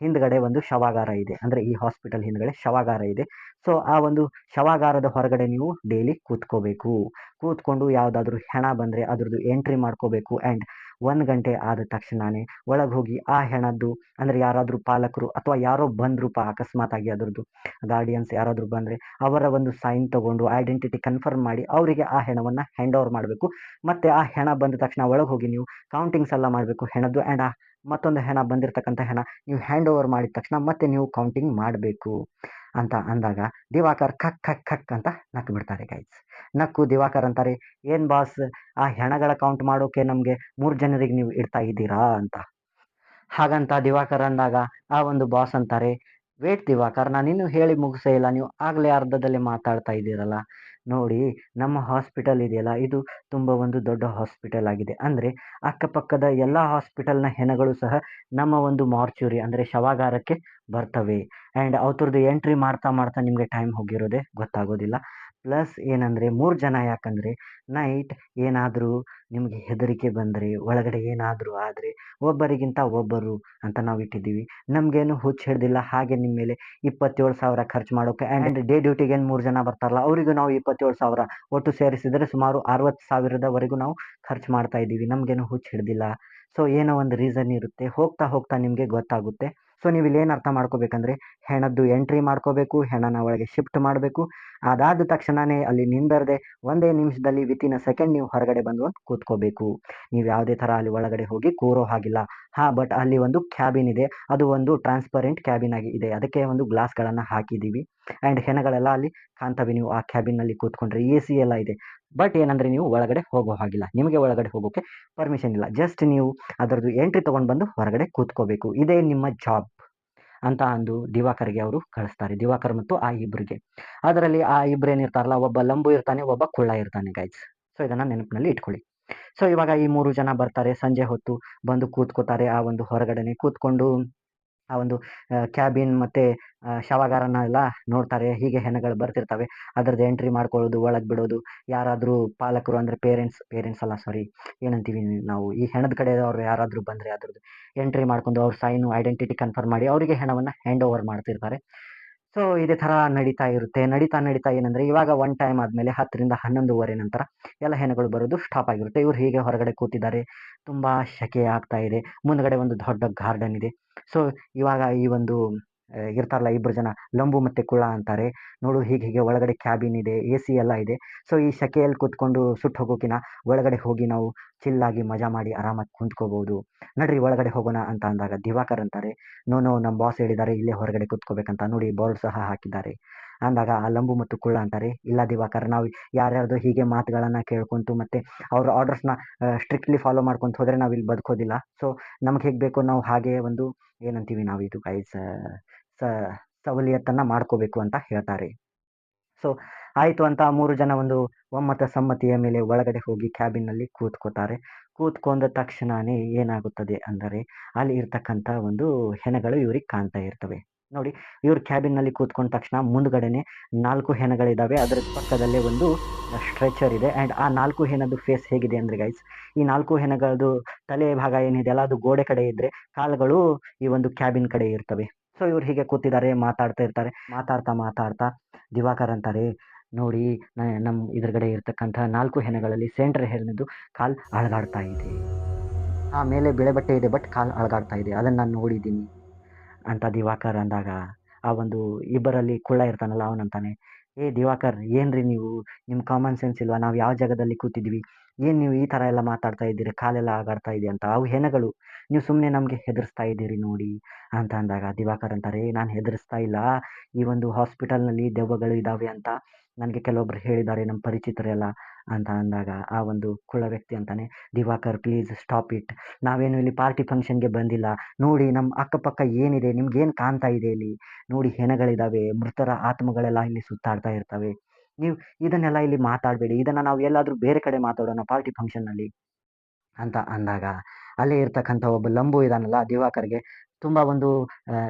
ಹಿಂದ್ಗಡೆ ಒಂದು ಶವಾಗಾರ ಇದೆ. ಅಂದರೆ ಈ ಹಾಸ್ಪಿಟಲ್ ಹಿಂದ್ಗಡೆ ಶವಾಗಾರ ಇದೆ. ಸೊ ಆ ಒಂದು ಶವಾಗಾರದ ಹೊರಗಡೆ ನೀವು ಡೈಲಿ ಕೂತ್ಕೋಬೇಕು. ಕೂತ್ಕೊಂಡು ಯಾವುದಾದ್ರೂ ಹೆಣ ಬಂದರೆ ಅದ್ರದ್ದು ಎಂಟ್ರಿ ಮಾಡ್ಕೋಬೇಕು. ಆ್ಯಂಡ್ 1 ಗಂಟೆ ಆದ ತಕ್ಷಣನೇ ಒಳಗೆ ಹೋಗಿ ಆ ಹೆಣದ್ದು ಅಂದರೆ ಯಾರಾದರೂ ಪಾಲಕರು ಅಥವಾ ಯಾರೋ ಬಂದ್ರೂಪ ಅಕಸ್ಮಾತಾಗಿ ಅದ್ರದ್ದು ಗಾರ್ಡಿಯನ್ಸ್ ಯಾರಾದರೂ ಬಂದರೆ ಅವರ ಒಂದು ಸೈನ್ ತಗೊಂಡು ಐಡೆಂಟಿಟಿ ಕನ್ಫರ್ಮ್ ಮಾಡಿ ಅವರಿಗೆ ಆ ಹೆಣವನ್ನು ಹ್ಯಾಂಡ್ ಓವರ್ ಮಾಡಬೇಕು. ಮತ್ತು ಆ ಹೆಣ ಬಂದ ತಕ್ಷಣ ಒಳಗೆ ಹೋಗಿ ನೀವು ಕೌಂಟಿಂಗ್ಸ್ ಎಲ್ಲ ಮಾಡಬೇಕು ಹೆಣದ್ದು. ಆ್ಯಂಡ್ ಮತ್ತೊಂದು ಹೆಣ ಬಂದಿರತಕ್ಕಂಥ ಹೆಣ ನೀವು ಹ್ಯಾಂಡ್ ಓವರ್ ಮಾಡಿದ ತಕ್ಷಣ ಮತ್ತೆ ನೀವು ಕೌಂಟಿಂಗ್ ಮಾಡಬೇಕು ಅಂತ ಅಂದಾಗ ದಿವಾಕರ್ ಖಕ್ ಖಕ್ ಖಕ್ ಅಂತ ನಕ್ಕು ಬಿಡ್ತಾರೆ ಗೈಸ್. ನಕ್ಕು ದಿವಾಕರ್ ಅಂತಾರೆ, "ಏನು ಬಾಸ್ ಆ ಹೆಣಗಳ ಕೌಂಟ್ ಮಾಡೋಕೆ ನಮಗೆ 3 ಜನರಿಗೆ ನೀವು ಇಡ್ತಾ ಇದ್ದೀರಾ?" ಅಂತ. ಹಾಗಂತ ದಿವಾಕರ್ ಅಂದಾಗ ಆ ಒಂದು ಬಾಸ್ ಅಂತಾರೆ, "ವೇಟ್ ದಿವಾಕರ್ ನಾನಿನ್ನೂ ಹೇಳಿ ಮುಗಿಸೇ ಇಲ್ಲ. ನೀವು ಆಗಲೇ ಅರ್ಧದಲ್ಲೇ ಮಾತಾಡ್ತಾ ಇದ್ದೀರಲ್ಲ. ನೋಡಿ ನಮ್ಮ ಹಾಸ್ಪಿಟಲ್ ಇದೆಯಲ್ಲ ಇದು ತುಂಬ ಒಂದು ದೊಡ್ಡ ಹಾಸ್ಪಿಟಲ್ ಆಗಿದೆ. ಅಂದರೆ ಅಕ್ಕಪಕ್ಕದ ಎಲ್ಲ ಹಾಸ್ಪಿಟಲ್‌ನ ಹೆಣಗಳು ಸಹ ನಮ್ಮ ಒಂದು ಮಾರ್ಚುರಿ ಅಂದರೆ ಶವಾಗಾರಕ್ಕೆ ಬರ್ತವೆ. ಆ್ಯಂಡ್ ಅವ್ರದ್ದು ಎಂಟ್ರಿ ಮಾಡ್ತಾ ಮಾಡ್ತಾ ನಿಮಗೆ ಟೈಮ್ ಹೋಗಿರೋದೇ ಗೊತ್ತಾಗೋದಿಲ್ಲ. ಪ್ಲಸ್ ಏನಂದರೆ 3 ಜನ ಯಾಕಂದರೆ ನೈಟ್ ಏನಾದರೂ ನಿಮಗೆ ಹೆದರಿಕೆ ಬಂದರೆ, ಒಳಗಡೆ ಏನಾದರೂ ಆದರೆ ಒಬ್ಬರಿಗಿಂತ ಒಬ್ಬರು ಅಂತ ನಾವು ಇಟ್ಟಿದ್ದೀವಿ. ನಮಗೇನು ಹುಚ್ಚು ಹಿಡ್ದಿಲ್ಲ. ಹಾಗೆ ನಿಮ್ಮ ಮೇಲೆ 27,000 ಖರ್ಚು ಮಾಡೋಕೆ ಆ್ಯಂಡ್ ಡೇ ಡ್ಯೂಟಿಗೆ ಏನು 3 ಜನ ಬರ್ತಾರಲ್ಲ ಅವರಿಗೂ ನಾವು 27,000 ಒಟ್ಟು ಸೇರಿಸಿದರೆ ಸುಮಾರು 60,000ದವರೆಗೂ ನಾವು ಖರ್ಚು ಮಾಡ್ತಾ ಇದ್ದೀವಿ. ನಮಗೇನು ಹುಚ್ಚು ಹಿಡ್ದಿಲ್ಲ. ಸೊ ಏನೋ ಒಂದು ರೀಸನ್ ಇರುತ್ತೆ. ಹೋಗ್ತಾ ಹೋಗ್ತಾ ನಿಮಗೆ ಗೊತ್ತಾಗುತ್ತೆ. ಸೊ ನೀವು ಇಲ್ಲೇನು ಅರ್ಥ ಮಾಡ್ಕೋಬೇಕಂದ್ರೆ ಹೆಣದ್ದು ಎಂಟ್ರಿ ಮಾಡ್ಕೋಬೇಕು, ಹೆಣನ ಒಳಗೆ ಶಿಫ್ಟ್ ಮಾಡಬೇಕು. ಅದಾದ ತಕ್ಷಣನೇ ಅಲ್ಲಿ ನಿಂದರದೆ ಒಂದೇ ನಿಮಿಷದಲ್ಲಿ ವಿತಿನ್ ಅ ಸೆಕೆಂಡ್ ನೀವು ಹೊರಗಡೆ ಬಂದು ಕೂತ್ಕೋಬೇಕು. ನೀವು ಯಾವುದೇ ಥರ ಅಲ್ಲಿ ಒಳಗಡೆ ಹೋಗಿ ಕೂರೋ ಹಾಗಿಲ್ಲ. ಬಟ್ ಅಲ್ಲಿ ಒಂದು ಕ್ಯಾಬಿನ್ ಇದೆ. ಅದು ಒಂದು ಟ್ರಾನ್ಸ್ಪರೆಂಟ್ ಕ್ಯಾಬಿನ್ ಆಗಿ ಇದೆ. ಅದಕ್ಕೆ ಒಂದು ಗ್ಲಾಸ್ಗಳನ್ನು ಹಾಕಿದ್ದೀವಿ. ಆ್ಯಂಡ್ ಹೆಣಗಳೆಲ್ಲ ಅಲ್ಲಿ ಕಾಣ್ತವೆ. ನೀವು ಆ ಕ್ಯಾಬಿನ್ನಲ್ಲಿ ಕೂತ್ಕೊಂಡ್ರೆ AC ಎಲ್ಲ ಇದೆ. ಬಟ್ ಏನಂದರೆ ನೀವು ಒಳಗಡೆ ಹೋಗೋ ಹಾಗಿಲ್ಲ. ನಿಮಗೆ ಒಳಗಡೆ ಹೋಗೋಕ್ಕೆ ಪರ್ಮಿಷನ್ ಇಲ್ಲ. ಜಸ್ಟ್ ನೀವು ಅದರದ್ದು ಎಂಟ್ರಿ ತೊಗೊಂಡು ಬಂದು ಹೊರಗಡೆ ಕೂತ್ಕೋಬೇಕು. ಇದೇ ನಿಮ್ಮ ಜಾಬ್ ಅಂತ ಅಂದು ದಿವಾಕರ್ಗೆ ಅವರು ಕಳಿಸ್ತಾರೆ. ದಿವಾಕರ್ ಮತ್ತು ಆ ಇಬ್ಬರಿಗೆ. ಅದರಲ್ಲಿ ಆ ಇಬ್ರು ಏನಿರ್ತಾರಲ್ಲ, ಒಬ್ಬ ಲಂಬು ಇರ್ತಾನೆ, ಒಬ್ಬ ಕುಳ್ಳ ಇರ್ತಾನೆ ಗೈಸ್. ಸೊ ಇದನ್ನು ನೆನಪಿನಲ್ಲಿ ಇಟ್ಕೊಳ್ಳಿ. ಸೊ ಇವಾಗ ಈ 3 ಜನ ಬರ್ತಾರೆ. ಸಂಜೆ ಹೊತ್ತು ಬಂದು ಕೂತ್ಕೋತಾರೆ. ಆ ಒಂದು ಹೊರಗಡೆನೆ ಕೂತ್ಕೊಂಡು ಆ ಒಂದು ಕ್ಯಾಬಿನ್ ಮತ್ತು ಶವಾಗಾರನ ಎಲ್ಲ ನೋಡ್ತಾರೆ. ಹೀಗೆ ಹೆಣಗಳು ಬರ್ತಿರ್ತವೆ. ಅದರದ್ದು ಎಂಟ್ರಿ ಮಾಡ್ಕೊಳ್ಳೋದು, ಒಳಗೆ ಬಿಡೋದು. ಯಾರಾದರೂ ಪಾಲಕರು ಅಂದರೆ ಪೇರೆಂಟ್ಸ್ ಅಲ್ಲ, ಸಾರಿ, ಏನಂತೀವಿ ನಾವು, ಈ ಹೆಣದ ಕಡೆಯವರು ಯಾರಾದರೂ ಬಂದರೆ ಅದರದ್ದು ಎಂಟ್ರಿ ಮಾಡ್ಕೊಂಡು ಅವ್ರ ಸೈನು ಐಡೆಂಟಿಟಿ ಕನ್ಫರ್ಮ್ ಮಾಡಿ ಅವರಿಗೆ ಹೆಣವನ್ನು ಹ್ಯಾಂಡ್ ಓವರ್ ಮಾಡ್ತಿರ್ತಾರೆ. ಸೊ ಇದೇ ಥರ ನಡೀತಾ ಇರುತ್ತೆ. ನಡೀತಾ ಏನಂದರೆ ಇವಾಗ ಒನ್ ಟೈಮ್ ಆದಮೇಲೆ 10ರಿಂದ 11:30 ನಂತರ ಎಲ್ಲ ಹೆಣಗಳು ಬರೋದು ಸ್ಟಾಪ್ ಆಗಿರುತ್ತೆ. ಇವ್ರು ಹೀಗೆ ಹೊರಗಡೆ ಕೂತಿದ್ದಾರೆ. ತುಂಬ ಸೆಕೆ ಆಗ್ತಾ ಇದೆ. ಮುಂದ್ಗಡೆ ಒಂದು ದೊಡ್ಡ ಗಾರ್ಡನ್ ಇದೆ. ಸೊ ಇವಾಗ ಈ ಒಂದು ಇರ್ತಾರಲ್ಲ ಇಬ್ಬರು ಜನ, ಲಂಬು ಮತ್ತು ಕುಳ ಅಂತಾರೆ. ನೋಡು ಹೀಗೆ ಒಳಗಡೆ ಕ್ಯಾಬಿನ್ ಇದೆ, AC ಎಲ್ಲ ಇದೆ. ಸೊ ಈ ಸೆಕೆಯಲ್ಲಿ ಕೂತ್ಕೊಂಡು ಸುಟ್ಟು ಹೋಗೋಕಿನ ಒಳಗಡೆ ಹೋಗಿ ನಾವು ಚಿಲ್ಲಾಗಿ ಮಜಾ ಮಾಡಿ ಆರಾಮಾಗಿ ಕುಂತ್ಕೋಬೋದು. ನಡ್ರಿ ಒಳಗಡೆ ಹೋಗೋಣ ಅಂತ ಅಂದಾಗ ದಿವಾಕರ್ ಅಂತಾರೆ, ನೋ ನಮ್ಮ ಬಾಸ್ ಹೇಳಿದ್ದಾರೆ ಇಲ್ಲೇ ಹೊರಗಡೆ ಕೂತ್ಕೋಬೇಕಂತ. ನೋಡಿ ಬೋರ್ಡ್ ಸಹ ಹಾಕಿದ್ದಾರೆ. ಅಂದಾಗ ಆ ಲಂಬು ಮತ್ತು ಕುಳ್ಳ ಅಂತಾರೆ, ಇಲ್ಲ ದಿವಾಕರ್, ನಾವು ಯಾರ್ಯಾರ್ದು ಹೀಗೆ ಮಾತುಗಳನ್ನು ಕೇಳ್ಕೊಂತು ಮತ್ತು ಅವ್ರ ಆರ್ಡರ್ಸ್ನ ಸ್ಟ್ರಿಕ್ಟ್ಲಿ ಫಾಲೋ ಮಾಡ್ಕೊಂತ ಹೋದರೆ ನಾವು ಇಲ್ಲಿ ಬದುಕೋದಿಲ್ಲ. ಸೊ ನಮ್ಗೆ ಹೇಗೆ ಬೇಕೋ ನಾವು ಹಾಗೆ ಒಂದು ಏನಂತೀವಿ ನಾವು ಇದು ಗೈಸ್, ಸ ಸವಲತ್ತನ್ನು ಮಾಡ್ಕೋಬೇಕು ಅಂತ ಹೇಳ್ತಾರೆ. ಸೊ ಆಯಿತು ಅಂತ 3 ಜನ ಒಂದು ಒಮ್ಮತ ಸಮ್ಮತಿಯ ಮೇಲೆ ಒಳಗಡೆ ಹೋಗಿ ಕ್ಯಾಬಿನ್ನಲ್ಲಿ ಕೂತ್ಕೋತಾರೆ. ಕೂತ್ಕೊಂಡ ತಕ್ಷಣವೇ ಏನಾಗುತ್ತದೆ ಅಂದರೆ ಅಲ್ಲಿ ಇರ್ತಕ್ಕಂಥ ಒಂದು ಹೆಣಗಳು ಇವ್ರಿಗೆ ಕಾಣ್ತಾ ಇರ್ತವೆ. ನೋಡಿ, ಇವ್ರು ಕ್ಯಾಬಿನ್ನಲ್ಲಿ ಕೂತ್ಕೊಂಡ ತಕ್ಷಣ ಮುಂದ್ಗಡೆನೆ 4 ಹೆಣಗಳಿದ್ದಾವೆ. ಅದರ ಪಕ್ಕದಲ್ಲೇ ಒಂದು ಸ್ಟ್ರೆಚರ್ ಇದೆ. ಆ್ಯಂಡ್ ಆ 4 ಹೆಣದ ಫೇಸ್ ಹೇಗಿದೆ ಅಂದರೆ ಗೈಸ್, ಈ 4 ಹೆಣಗಳದ್ದು ತಲೆ ಭಾಗ ಏನಿದೆಯಲ್ಲ ಅದು ಗೋಡೆ ಕಡೆ ಇದ್ದರೆ ಕಾಲುಗಳು ಈ ಒಂದು ಕ್ಯಾಬಿನ್ ಕಡೆ ಇರ್ತವೆ. ಸೊ ಇವ್ರು ಹೀಗೆ ಕೂತಿದ್ದಾರೆ, ಮಾತಾಡ್ತಾ ಇರ್ತಾರೆ. ಮಾತಾಡ್ತಾ ದಿವಾಕರ್ ಅಂತಾರೆ, ನೋಡಿ ನಮ್ಮ ಎದುರುಗಡೆ ಇರ್ತಕ್ಕಂಥ 4 ಹೆಣಗಳಲ್ಲಿ ಸೆಂಟ್ರ್ ಹೆಣದ್ದು ಕಾಲು ಅಲುಗಾಡ್ತಾ ಇದೆ. ಮೇಲೆ ಬಿಳಿ ಬಟ್ಟೆ ಇದೆ, ಬಟ್ ಕಾಲು ಅಲುಗಾಡ್ತಾ ಇದೆ. ಅದನ್ನು ನಾನು ನೋಡಿದ್ದೀನಿ ಅಂತ ದಿವಾಕರ್ ಅಂದಾಗ ಆ ಒಂದು ಇಬ್ಬರಲ್ಲಿ ಕುಳ್ಳ ಇರ್ತಾನಲ್ಲ ಅವನಂತಾನೆ, ದಿವಾಕರ್, ಏನ್ರಿ ನೀವು, ನಿಮ್ಮ ಕಾಮನ್ ಸೆನ್ಸ್ ಇಲ್ವಾ? ನಾವು ಯಾವ ಜಾಗದಲ್ಲಿ ಕೂತಿದ್ವಿ, ಏನು ನೀವು ಈ ಥರ ಎಲ್ಲ ಮಾತಾಡ್ತಾ ಇದ್ದೀರಿ, ಕಾಲೆಲ್ಲ ಆಗಾಡ್ತಾ ಇದೆ ಅಂತ. ಅವು ಹೆಣಗಳು, ನೀವು ಸುಮ್ಮನೆ ನಮಗೆ ಹೆದರಿಸ್ತಾ ಇದ್ದೀರಿ ನೋಡಿ ಅಂತ ಅಂದಾಗ ದಿವಾಕರ್ ಅಂತಾರೆ, ನಾನು ಹೆದರಿಸ್ತಾ ಇಲ್ಲ, ಈ ಒಂದು ಹಾಸ್ಪಿಟಲ್ನಲ್ಲಿ ದೆವ್ವಗಳು ಇದ್ದಾವೆ ಅಂತ ನನಗೆ ಕೆಲವೊಬ್ರು ಹೇಳಿದ್ದಾರೆ, ನಮ್ಮ ಪರಿಚಿತರೆಲ್ಲ ಅಂತ ಅಂದಾಗ ಆ ಒಂದು ಕುಳ್ಳ ವ್ಯಕ್ತಿ ಅಂತಾನೆ, ದಿವಾಕರ್ ಪ್ಲೀಸ್ ಸ್ಟಾಪ್ ಇಟ್, ನಾವೇನು ಇಲ್ಲಿ ಪಾರ್ಟಿ ಫಂಕ್ಷನ್ಗೆ ಬಂದಿಲ್ಲ. ನೋಡಿ ನಮ್ಮ ಅಕ್ಕಪಕ್ಕ ಏನಿದೆ, ನಿಮ್ಗೇನು ಕಾಣ್ತಾ ಇದೆ ಇಲ್ಲಿ? ನೋಡಿ ಹೆಣಗಳಿದ್ದಾವೆ, ಮೃತರ ಆತ್ಮಗಳೆಲ್ಲ ಇಲ್ಲಿ ಸುತ್ತಾಡ್ತಾ ಇರ್ತವೆ. ನೀವು ಇದನ್ನೆಲ್ಲ ಇಲ್ಲಿ ಮಾತಾಡಬೇಡಿ. ಇದನ್ನು ನಾವು ಎಲ್ಲಾದರೂ ಬೇರೆ ಕಡೆ ಮಾತಾಡೋಣ ಪಾರ್ಟಿ ಫಂಕ್ಷನ್ನಲ್ಲಿ ಅಂತ ಅಂದಾಗ ಅಲ್ಲೇ ಇರ್ತಕ್ಕಂಥ ಒಬ್ಬ ಲಂಬು ಇದಾನಲ್ಲ, ದಿವಾಕರ್ಗೆ ತುಂಬ ಒಂದು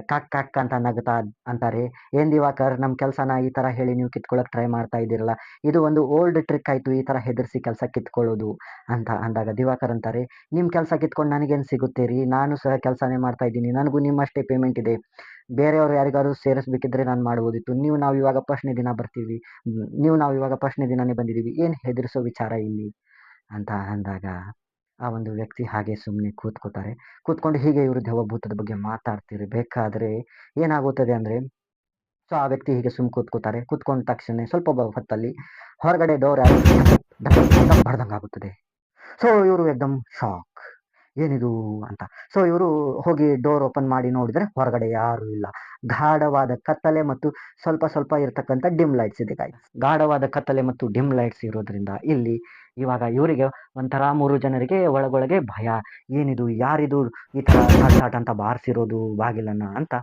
ಕಾಕ್ ಕಾಕ್ ಅಂತ ನಗ್ತಾ ಅಂತಾರೆ, ಏನು ದಿವಾಕರ್, ನಮ್ಮ ಕೆಲಸನ ಈ ಥರ ಹೇಳಿ ನೀವು ಕಿತ್ಕೊಳ್ಳೋಕೆ ಟ್ರೈ ಮಾಡ್ತಾ ಇದ್ದೀರಲ್ಲ, ಇದು ಒಂದು ಓಲ್ಡ್ ಟ್ರಿಕ್ ಆಯಿತು, ಈ ಥರ ಹೆದರಿಸಿ ಕೆಲಸ ಕಿತ್ಕೊಳ್ಳೋದು ಅಂತ ಅಂದಾಗ ದಿವಾಕರ್ ಅಂತಾರೆ, ನಿಮ್ಮ ಕೆಲಸ ಕಿತ್ಕೊಂಡು ನನಗೇನು ಸಿಗುತ್ತೆ ರೀ? ನಾನು ಸಹ ಕೆಲಸನೇ ಮಾಡ್ತಾ ಇದ್ದೀನಿ, ನನಗೂ ನಿಮ್ಮಷ್ಟೇ ಪೇಮೆಂಟ್ ಇದೆ. ಬೇರೆಯವ್ರು ಯಾರಿಗಾದ್ರು ಸೇರಿಸ್ಬೇಕಿದ್ರೆ ನಾನು ಮಾಡ್ಬೋದಿತ್ತು. ನಾವು ಇವಾಗ ಫಸ್ಟ್ನೇ ದಿನ ಬರ್ತೀವಿ, ನಾವು ಇವಾಗ ಫಸ್ಟ್ನೇ ದಿನನೇ ಬಂದಿದ್ದೀವಿ, ಏನು ಹೆದರಿಸೋ ವಿಚಾರ ಇಲ್ಲಿ ಅಂತ ಅಂದಾಗ ಆ ಒಂದು ವ್ಯಕ್ತಿ ಹಾಗೆ ಸುಮ್ಮನೆ ಕೂತ್ಕೊಂಡು ಹೀಗೆ ಇವರು ದೆವ್ವಭೂತದ ಬಗ್ಗೆ ಮಾತಾಡ್ತಿರ್ಬೇಕಾದ್ರೆ ಏನಾಗುತ್ತದೆ ಅಂದರೆ, ಸೊ ಆ ವ್ಯಕ್ತಿ ಹೀಗೆ ಕೂತ್ಕೊಂಡ ತಕ್ಷಣ ಸ್ವಲ್ಪ ಹೊತ್ತಲ್ಲಿ ಹೊರಗಡೆ ಡೋರ್ ಯಾರೋ ಅಂತ ಬಡ್ದಂಗೆ ಆಗುತ್ತದೆ. ಸೊ ಇವರು ಎಕ್ದಮ್ ಶಾಕ್, ಏನಿದು ಅಂತ. ಸೊ ಇವರು ಹೋಗಿ ಡೋರ್ ಓಪನ್ ಮಾಡಿ ನೋಡಿದರೆ ಹೊರಗಡೆ ಯಾರೂ ಇಲ್ಲ. ಗಾಢವಾದ ಕತ್ತಲೆ ಮತ್ತು ಸ್ವಲ್ಪ ಇರತಕ್ಕಂಥ ಡಿಮ್ ಲೈಟ್ಸ್ ಇದೆ ಗಾಯ್ಸ್. ಗಾಢವಾದ ಕತ್ತಲೆ ಮತ್ತು ಡಿಮ್ ಲೈಟ್ಸ್ ಇರೋದ್ರಿಂದ ಇಲ್ಲಿ ಇವಾಗ ಇವರಿಗೆ ಒಂಥರ 3 ಜನರಿಗೆ ಒಳಗೊಳಗೆ ಭಯ. ಏನಿದು, ಯಾರಿದು ಈ ಥರ ಟಾಟ್ ಅಂತ ಬಾರಿಸಿರೋದು ಬಾಗಿಲನ್ನು ಅಂತ.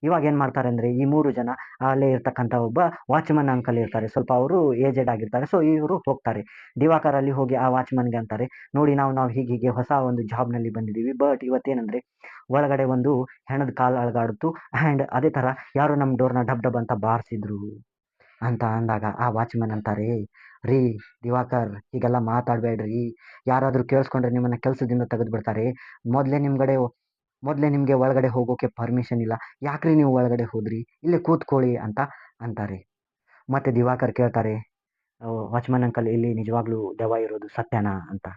ಇವಾಗ ಏನು ಮಾಡ್ತಾರೆ ಅಂದರೆ, ಈ 3 ಜನ ಅಲ್ಲೇ ಇರ್ತಕ್ಕಂಥ ಒಬ್ಬ ವಾಚ್ಮನ್ ಅಂಕಲ್ ಇರ್ತಾರೆ. ಸ್ವಲ್ಪ ಅವರು ಏಜೆಡ್ ಆಗಿರ್ತಾರೆ. ಸೊ ಇವರು ಹೋಗ್ತಾರೆ. ದಿವಾಕರ್ ಅಲ್ಲಿ ಹೋಗಿ ಆ ವಾಚ್ಮನ್ಗೆ ಅಂತಾರೆ, ನೋಡಿ ನಾವು ಹೀಗೆ ಹೊಸ ಒಂದು ಜಾಬ್ನಲ್ಲಿ ಬಂದಿದ್ದೀವಿ. ಬಟ್ ಇವತ್ತೇನಂದರೆ ಒಳಗಡೆ ಒಂದು ಹೆಣದ ಕಾಲು ಅಲುಗಾಡಿತು. ಆ್ಯಂಡ್ ಅದೇ ಥರ ಯಾರೋ ನಮ್ಮ ಡೋರ್ನ ಡಬ್ ಅಂತ ಬಾರಿಸಿದ್ರು ಅಂತ ಅಂದಾಗ ಆ ವಾಚ್ಮನ್ ಅಂತಾರೆ, ರೀ ದಿವಾಕರ್, ಹೀಗೆಲ್ಲ ಮಾತಾಡಬೇಡ್ರಿ. ಯಾರಾದರೂ ಕೇಳಿಸ್ಕೊಂಡ್ರೆ ನಿಮ್ಮನ್ನು ಕೆಲಸದಿಂದ ತೆಗೆದುಬಿಡ್ತಾರೆ. ಮೊದಲೇ ನಿಮಗೆ ಒಳಗಡೆ ಹೋಗೋಕ್ಕೆ ಪರ್ಮಿಷನ್ ಇಲ್ಲ. ಯಾಕ್ರಿ ನೀವು ಒಳಗಡೆ ಹೋದ್ರಿ? ಇಲ್ಲೇ ಕೂತ್ಕೊಳ್ಳಿ ಅಂತ ಅಂತಾರೆ. ಮತ್ತು ದಿವಾಕರ್ ಕೇಳ್ತಾರೆ, ವಾಚ್ಮನ್ ಅಂಕಲ್, ಇಲ್ಲಿ ನಿಜವಾಗ್ಲೂ ದೆವ್ವ ಇರೋದು ಸತ್ಯನಾ ಅಂತ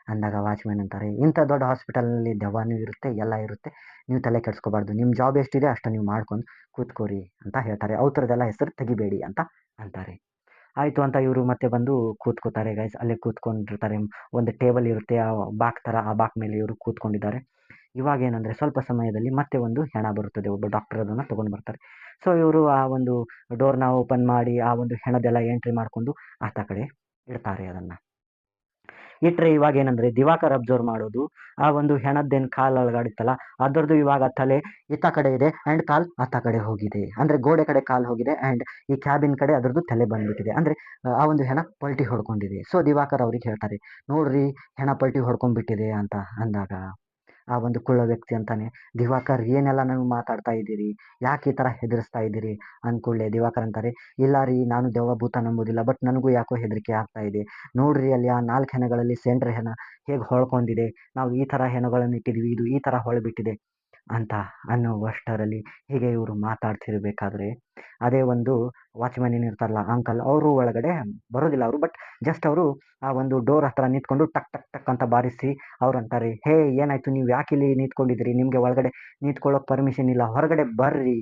ಅಂದಾಗ ವಾಚ್ಮನ್ ಅಂತಾರೆ, ಇಂಥ ದೊಡ್ಡ ಹಾಸ್ಪಿಟಲ್ನಲ್ಲಿ ದೆವ್ವನೂ ಇರುತ್ತೆ, ಎಲ್ಲ ಇರುತ್ತೆ, ನೀವು ತಲೆ ಕೆಡಿಸ್ಕೋಬಾರ್ದು. ನಿಮ್ಮ ಜಾಬ್ ಎಷ್ಟಿದೆ ಅಷ್ಟು ನೀವು ಮಾಡ್ಕೊಂಡು ಕೂತ್ಕೋರಿ ಅಂತ ಹೇಳ್ತಾರೆ. ಅವ್ರದ್ದೆಲ್ಲ ಹೆಸರು ತೆಗಿಬೇಡಿ ಅಂತ ಅಂತಾರೆ. ಆಯಿತು ಅಂತ ಇವರು ಮತ್ತೆ ಬಂದು ಕೂತ್ಕೋತಾರೆ ಗೈಸ್. ಅಲ್ಲೇ ಕೂತ್ಕೊಂಡಿರ್ತಾರೆ. ಒಂದು ಟೇಬಲ್ ಇರುತ್ತೆ, ಆ ಬಾಕ್ ಥರ, ಆ ಬಾಕ್ ಮೇಲೆ ಇವರು ಕೂತ್ಕೊಂಡಿದ್ದಾರೆ. ಇವಾಗ ಏನಂದರೆ ಸ್ವಲ್ಪ ಸಮಯದಲ್ಲಿ ಮತ್ತೆ ಒಂದು ಹೆಣ ಬರುತ್ತದೆ. ಒಬ್ಬ ಡಾಕ್ಟರ್ ಅದನ್ನು ತೊಗೊಂಡು ಬರ್ತಾರೆ. ಸೊ ಇವರು ಆ ಒಂದು ಡೋರ್ನ ಓಪನ್ ಮಾಡಿ ಆ ಒಂದು ಹೆಣದೆಲ್ಲ ಎಂಟ್ರಿ ಮಾಡಿಕೊಂಡು ಆತ ಕಡೆ ಇಡ್ತಾರೆ ಅದನ್ನು. ಇಟ್ಟರೆ ಇವಾಗ ಏನಂದರೆ ದಿವಾಕರ್ ಅಬ್ಸರ್ವ್ ಮಾಡೋದು, ಆ ಒಂದು ಹೆಣದ್ದೇನು ಕಾಲು ಅಲುಗಾಡಿತ್ತಲ್ಲ ಅದರದ್ದು ಇವಾಗ ತಲೆ ಈತ ಕಡೆ ಇದೆ ಆ್ಯಂಡ್ ಕಾಲು ಆತ ಕಡೆ ಹೋಗಿದೆ. ಅಂದರೆ ಗೋಡೆ ಕಡೆ ಕಾಲು ಹೋಗಿದೆ ಆ್ಯಂಡ್ ಈ ಕ್ಯಾಬಿನ್ ಕಡೆ ಅದರದ್ದು ತಲೆ ಬಂದುಬಿಟ್ಟಿದೆ. ಅಂದರೆ ಆ ಒಂದು ಹೆಣ ಪಲ್ಟಿ ಹೊಡ್ಕೊಂಡಿದೆ. ಸೊ ದಿವಾಕರ್ ಅವ್ರಿಗೆ ಹೇಳ್ತಾರೆ, ನೋಡ್ರಿ ಹೆಣ ಪಲ್ಟಿ ಹೊಡ್ಕೊಂಡ್ಬಿಟ್ಟಿದೆ ಅಂತ ಅಂದಾಗ ಆ ಒಂದು ಕುಳ್ಳ ವ್ಯಕ್ತಿ ಅಂತಾನೆ, ದಿವಾಕರ್ ಏನೆಲ್ಲ ನೀವು ಮಾತಾಡ್ತಾ ಇದ್ದೀರಿ, ಯಾಕೆ ಈ ಥರ ಹೆದರಿಸ್ತಾ ಇದ್ದೀರಿ ಅಂದ್ಕೊಳ್ಳೆ ದಿವಾಕರ್ ಅಂತಾರೆ, ಇಲ್ಲ ರೀ ನಾನು ದೆವ್ವ ಭೂತ ನಂಬೋದಿಲ್ಲ, ಬಟ್ ನನಗೂ ಯಾಕೋ ಹೆದರಿಕೆ ಆಗ್ತಾ ಇದೆ. ನೋಡ್ರಿ ಅಲ್ಲಿ ಆ 4 ಹೆಣಗಳಲ್ಲಿ ಸೆಂಟ್ರ್ ಹೆಣ ಹೇಗೆ ಹೊಳ್ಕೊಂಡಿದೆ, ನಾವು ಈ ಥರ ಹೆಣಗಳನ್ನು ಇಟ್ಟಿದ್ವಿ, ಇದು ಈ ಥರ ಹೊಳ್ಬಿಟ್ಟಿದೆ ಅಂತ ಅನ್ನುವಷ್ಟರಲ್ಲಿ ಹೀಗೆ ಇವರು ಮಾತಾಡ್ತಿರ್ಬೇಕಾದ್ರೆ ಅದೇ ಒಂದು ವಾಚ್‌ಮ್ಯಾನ್ ಏನಿರ್ತಾರಲ್ಲ ಅಂಕಲ್, ಅವರು ಒಳಗಡೆ ಬರೋದಿಲ್ಲ ಅವರು, ಬಟ್ ಜಸ್ಟ್ ಅವರು ಆ ಒಂದು ಡೋರ್ ಹತ್ರ ನಿಂತ್ಕೊಂಡು ಟಕ್ ಟಕ್ ಟಕ್ ಅಂತ ಬಾರಿಸಿ ಅವ್ರು ಅಂತಾರೆ, ಹೇ ಏನಾಯ್ತು, ನೀವು ಯಾಕೆ ಇಲ್ಲಿ ನಿಂತ್ಕೊಂಡಿದ್ದೀರಿ, ನಿಮಗೆ ಒಳಗಡೆ ನಿಂತ್ಕೊಳ್ಳೋಕೆ ಪರ್ಮಿಷನ್ ಇಲ್ಲ, ಹೊರಗಡೆ ಬರ್ರಿ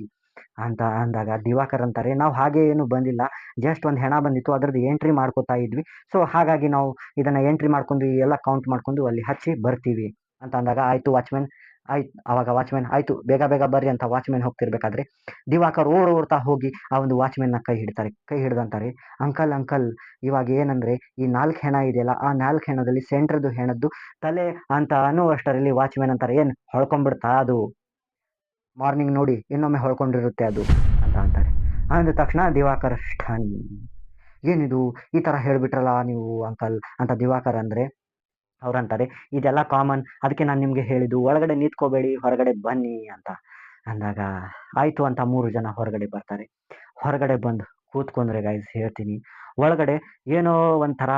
ಅಂತ ಅಂದಾಗ ದಿವಾಕರ್ ಅಂತಾರೆ, ನಾವು ಹಾಗೆ ಏನು ಬಂದಿಲ್ಲ, ಜಸ್ಟ್ ಒಂದು ಹೆಣ ಬಂದಿತ್ತು, ಅದರದ್ದು ಎಂಟ್ರಿ ಮಾಡ್ಕೋತಾ ಇದ್ವಿ, ಸೊ ಹಾಗಾಗಿ ನಾವು ಇದನ್ನು ಎಂಟ್ರಿ ಮಾಡ್ಕೊಂಡು ಎಲ್ಲ ಕೌಂಟ್ ಮಾಡ್ಕೊಂಡು ಅಲ್ಲಿ ಹಚ್ಚಿ ಬರ್ತೀವಿ ಅಂತ ಅಂದಾಗ, ಆಯಿತು ವಾಚ್‌ಮ್ಯಾನ್, ಆಯ್ತು. ಆವಾಗ ವಾಚ್‌ಮ್ಯಾನ್ ಆಯಿತು ಬೇಗ ಬೇಗ ಬರ್ರಿ ಅಂತ ವಾಚ್‌ಮ್ಯಾನ್ ಹೋಗ್ತಿರ್ಬೇಕಾದ್ರೆ ದಿವಾಕರ್ ಓಡ್ತಾ ಹೋಗಿ ಆ ಒಂದು ವಾಚ್‌ಮ್ಯಾನ್ನ ಕೈ ಹಿಡಿತಾರೆ. ಕೈ ಹಿಡ್ದಂತಾರೆ, ಅಂಕಲ್ ಅಂಕಲ್, ಇವಾಗ ಏನಂದರೆ ಈ 4 ಹೆಣ ಇದೆಯಲ್ಲ, ಆ 4 ಹೆಣದಲ್ಲಿ ಸೆಂಟ್ರದ್ದು ಹೆಣದ್ದು ತಲೆ ಅಂತ ಅನ್ನುವಷ್ಟರಲ್ಲಿ ವಾಚ್‌ಮ್ಯಾನ್ ಅಂತಾರೆ, ಏನು ಹೊಳ್ಕೊಂಡ್ಬಿಡ್ತಾ ಅದು, ಮಾರ್ನಿಂಗ್ ನೋಡಿ ಇನ್ನೊಮ್ಮೆ ಹೊಳ್ಕೊಂಡಿರುತ್ತೆ ಅದು ಅಂತ ಅಂತಾರೆ. ಅಂದ ತಕ್ಷಣ ದಿವಾಕರ್ ಸ್ಟನ್, ಏನಿದು ಈ ಥರ ಹೇಳಿಬಿಟ್ರಲ್ಲ ನೀವು ಅಂಕಲ್ ಅಂತ ದಿವಾಕರ್ ಅಂದರೆ ಅವ್ರಂತಾರೆ, ಇದೆಲ್ಲ ಕಾಮನ್, ಅದಕ್ಕೆ ನಾನು ನಿಮಗೆ ಹೇಳಿದ್ದು ಒಳಗಡೆ ನಿಂತ್ಕೋಬೇಡಿ, ಹೊರಗಡೆ ಬನ್ನಿ ಅಂತ ಅಂದಾಗ, ಆಯಿತು ಅಂತ 3 ಜನ ಹೊರಗಡೆ ಬರ್ತಾರೆ. ಹೊರಗಡೆ ಬಂದು ಕೂತ್ಕೊಂಡ್ರೆ ಗೈಸ್ ಹೇಳ್ತೀನಿ, ಒಳಗಡೆ ಏನೋ ಒಂಥರ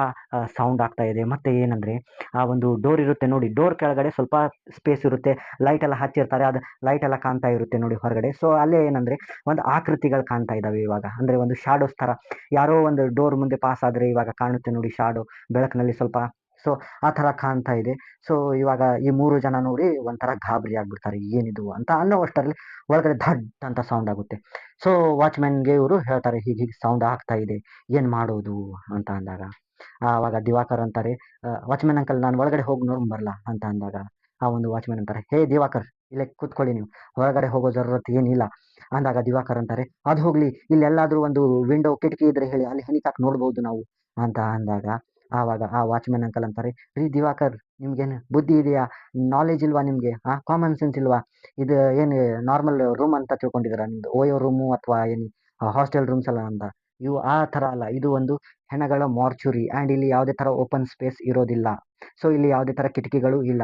ಸೌಂಡ್ ಆಗ್ತಾ ಇದೆ. ಮತ್ತು ಏನಂದರೆ ಆ ಒಂದು ಡೋರ್ ಇರುತ್ತೆ ನೋಡಿ, ಡೋರ್ ಕೆಳಗಡೆ ಸ್ವಲ್ಪ ಸ್ಪೇಸ್ ಇರುತ್ತೆ, ಲೈಟೆಲ್ಲ ಹಚ್ಚಿರ್ತಾರೆ, ಅದು ಲೈಟೆಲ್ಲ ಕಾಣ್ತಾ ಇರುತ್ತೆ ನೋಡಿ ಹೊರಗಡೆ. ಸೊ ಅಲ್ಲೇ ಏನಂದರೆ ಒಂದು ಆಕೃತಿಗಳು ಕಾಣ್ತಾ ಇದ್ದಾವೆ ಇವಾಗ, ಅಂದರೆ ಒಂದು ಶಾಡೋಸ್ ಥರ, ಯಾರೋ ಒಂದು ಡೋರ್ ಮುಂದೆ ಪಾಸ್ ಆದರೆ ಇವಾಗ ಕಾಣುತ್ತೆ ನೋಡಿ ಶಾಡೋ, ಬೆಳಕಿನಲ್ಲಿ ಸ್ವಲ್ಪ, ಸೊ ಆ ಥರ ಕಾಣ್ತಾ ಇದೆ. ಸೊ ಇವಾಗ ಈ 3 ಜನ ನೋಡಿ ಒಂಥರ ಗಾಬರಿ ಆಗ್ಬಿಡ್ತಾರೆ, ಏನಿದು ಅಂತ ಅನ್ನೋವಷ್ಟರಲ್ಲಿ ಒಳಗಡೆ ಧಡ್ ಅಂತ ಸೌಂಡ್ ಆಗುತ್ತೆ. ಸೊ ವಾಚ್‌ಮ್ಯಾನ್‌ಗೆ ಇವರು ಹೇಳ್ತಾರೆ, ಹೀಗೆ ಹೀಗೆ ಸೌಂಡ್ ಆಗ್ತಾ ಇದೆ, ಏನು ಮಾಡೋದು ಅಂತ ಅಂದಾಗ, ಆವಾಗ ದಿವಾಕರ್ ಅಂತಾರೆ, ವಾಚ್‌ಮ್ಯಾನ್ ಅಂಕಲ್ ನಾನು ಒಳಗಡೆ ಹೋಗಿ ನೋಡ್ಕೊಂಬರಲಾ ಅಂತ ಅಂದಾಗ, ಆ ಒಂದು ವಾಚ್‌ಮ್ಯಾನ್ ಅಂತಾರೆ, ಹೇ ದಿವಾಕರ್ ಇಲ್ಲೇ ಕೂತ್ಕೊಳ್ಳಿ ನೀವು, ಹೊರಗಡೆ ಹೋಗೋ ಜರೂರತ್ ಏನಿಲ್ಲ ಅಂದಾಗ ದಿವಾಕರ್ ಅಂತಾರೆ, ಅದು ಹೋಗಲಿ, ಇಲ್ಲೆಲ್ಲಾದರೂ ಒಂದು ವಿಂಡೋ ಕಿಟಕಿ ಇದ್ದರೆ ಹೇಳಿ, ಅಲ್ಲಿ ಹೆಣಿಕಾಕಿ ನೋಡ್ಬೋದು ನಾವು ಅಂತ ಅಂದಾಗ, ಆವಾಗ ಆ ವಾಚ್‌ಮ್ಯಾನ್ ಅಂಕಲ್ ಅಂತಾರೆ, ರೀ ದಿವಾಕರ್ ನಿಮ್ಗೇನು ಬುದ್ಧಿ ಇದೆಯಾ, ನಾಲೆಜ್ ಇಲ್ವಾ ನಿಮಗೆ, ಕಾಮನ್ ಸೆನ್ಸ್ ಇಲ್ವಾ, ಇದು ಏನು ನಾರ್ಮಲ್ ರೂಮ್ ಅಂತ ತಿಳ್ಕೊಂಡಿದ್ದೀರಾ ನಿಮ್ಮದು, ಓಯೋ ರೂಮು ಅಥವಾ ಏನು ಹಾಸ್ಟೆಲ್ ರೂಮ್ಸ್ ಅಲ್ಲ ಅಂತ, ಇವು ಆ ಥರ ಅಲ್ಲ, ಇದು ಒಂದು ಹೆಣಗಳ ಮಾರ್ಚುರಿ ಆ್ಯಂಡ್ ಇಲ್ಲಿ ಯಾವುದೇ ಥರ ಓಪನ್ ಸ್ಪೇಸ್ ಇರೋದಿಲ್ಲ. ಸೊ ಇಲ್ಲಿ ಯಾವುದೇ ಥರ ಕಿಟಕಿಗಳು ಇಲ್ಲ,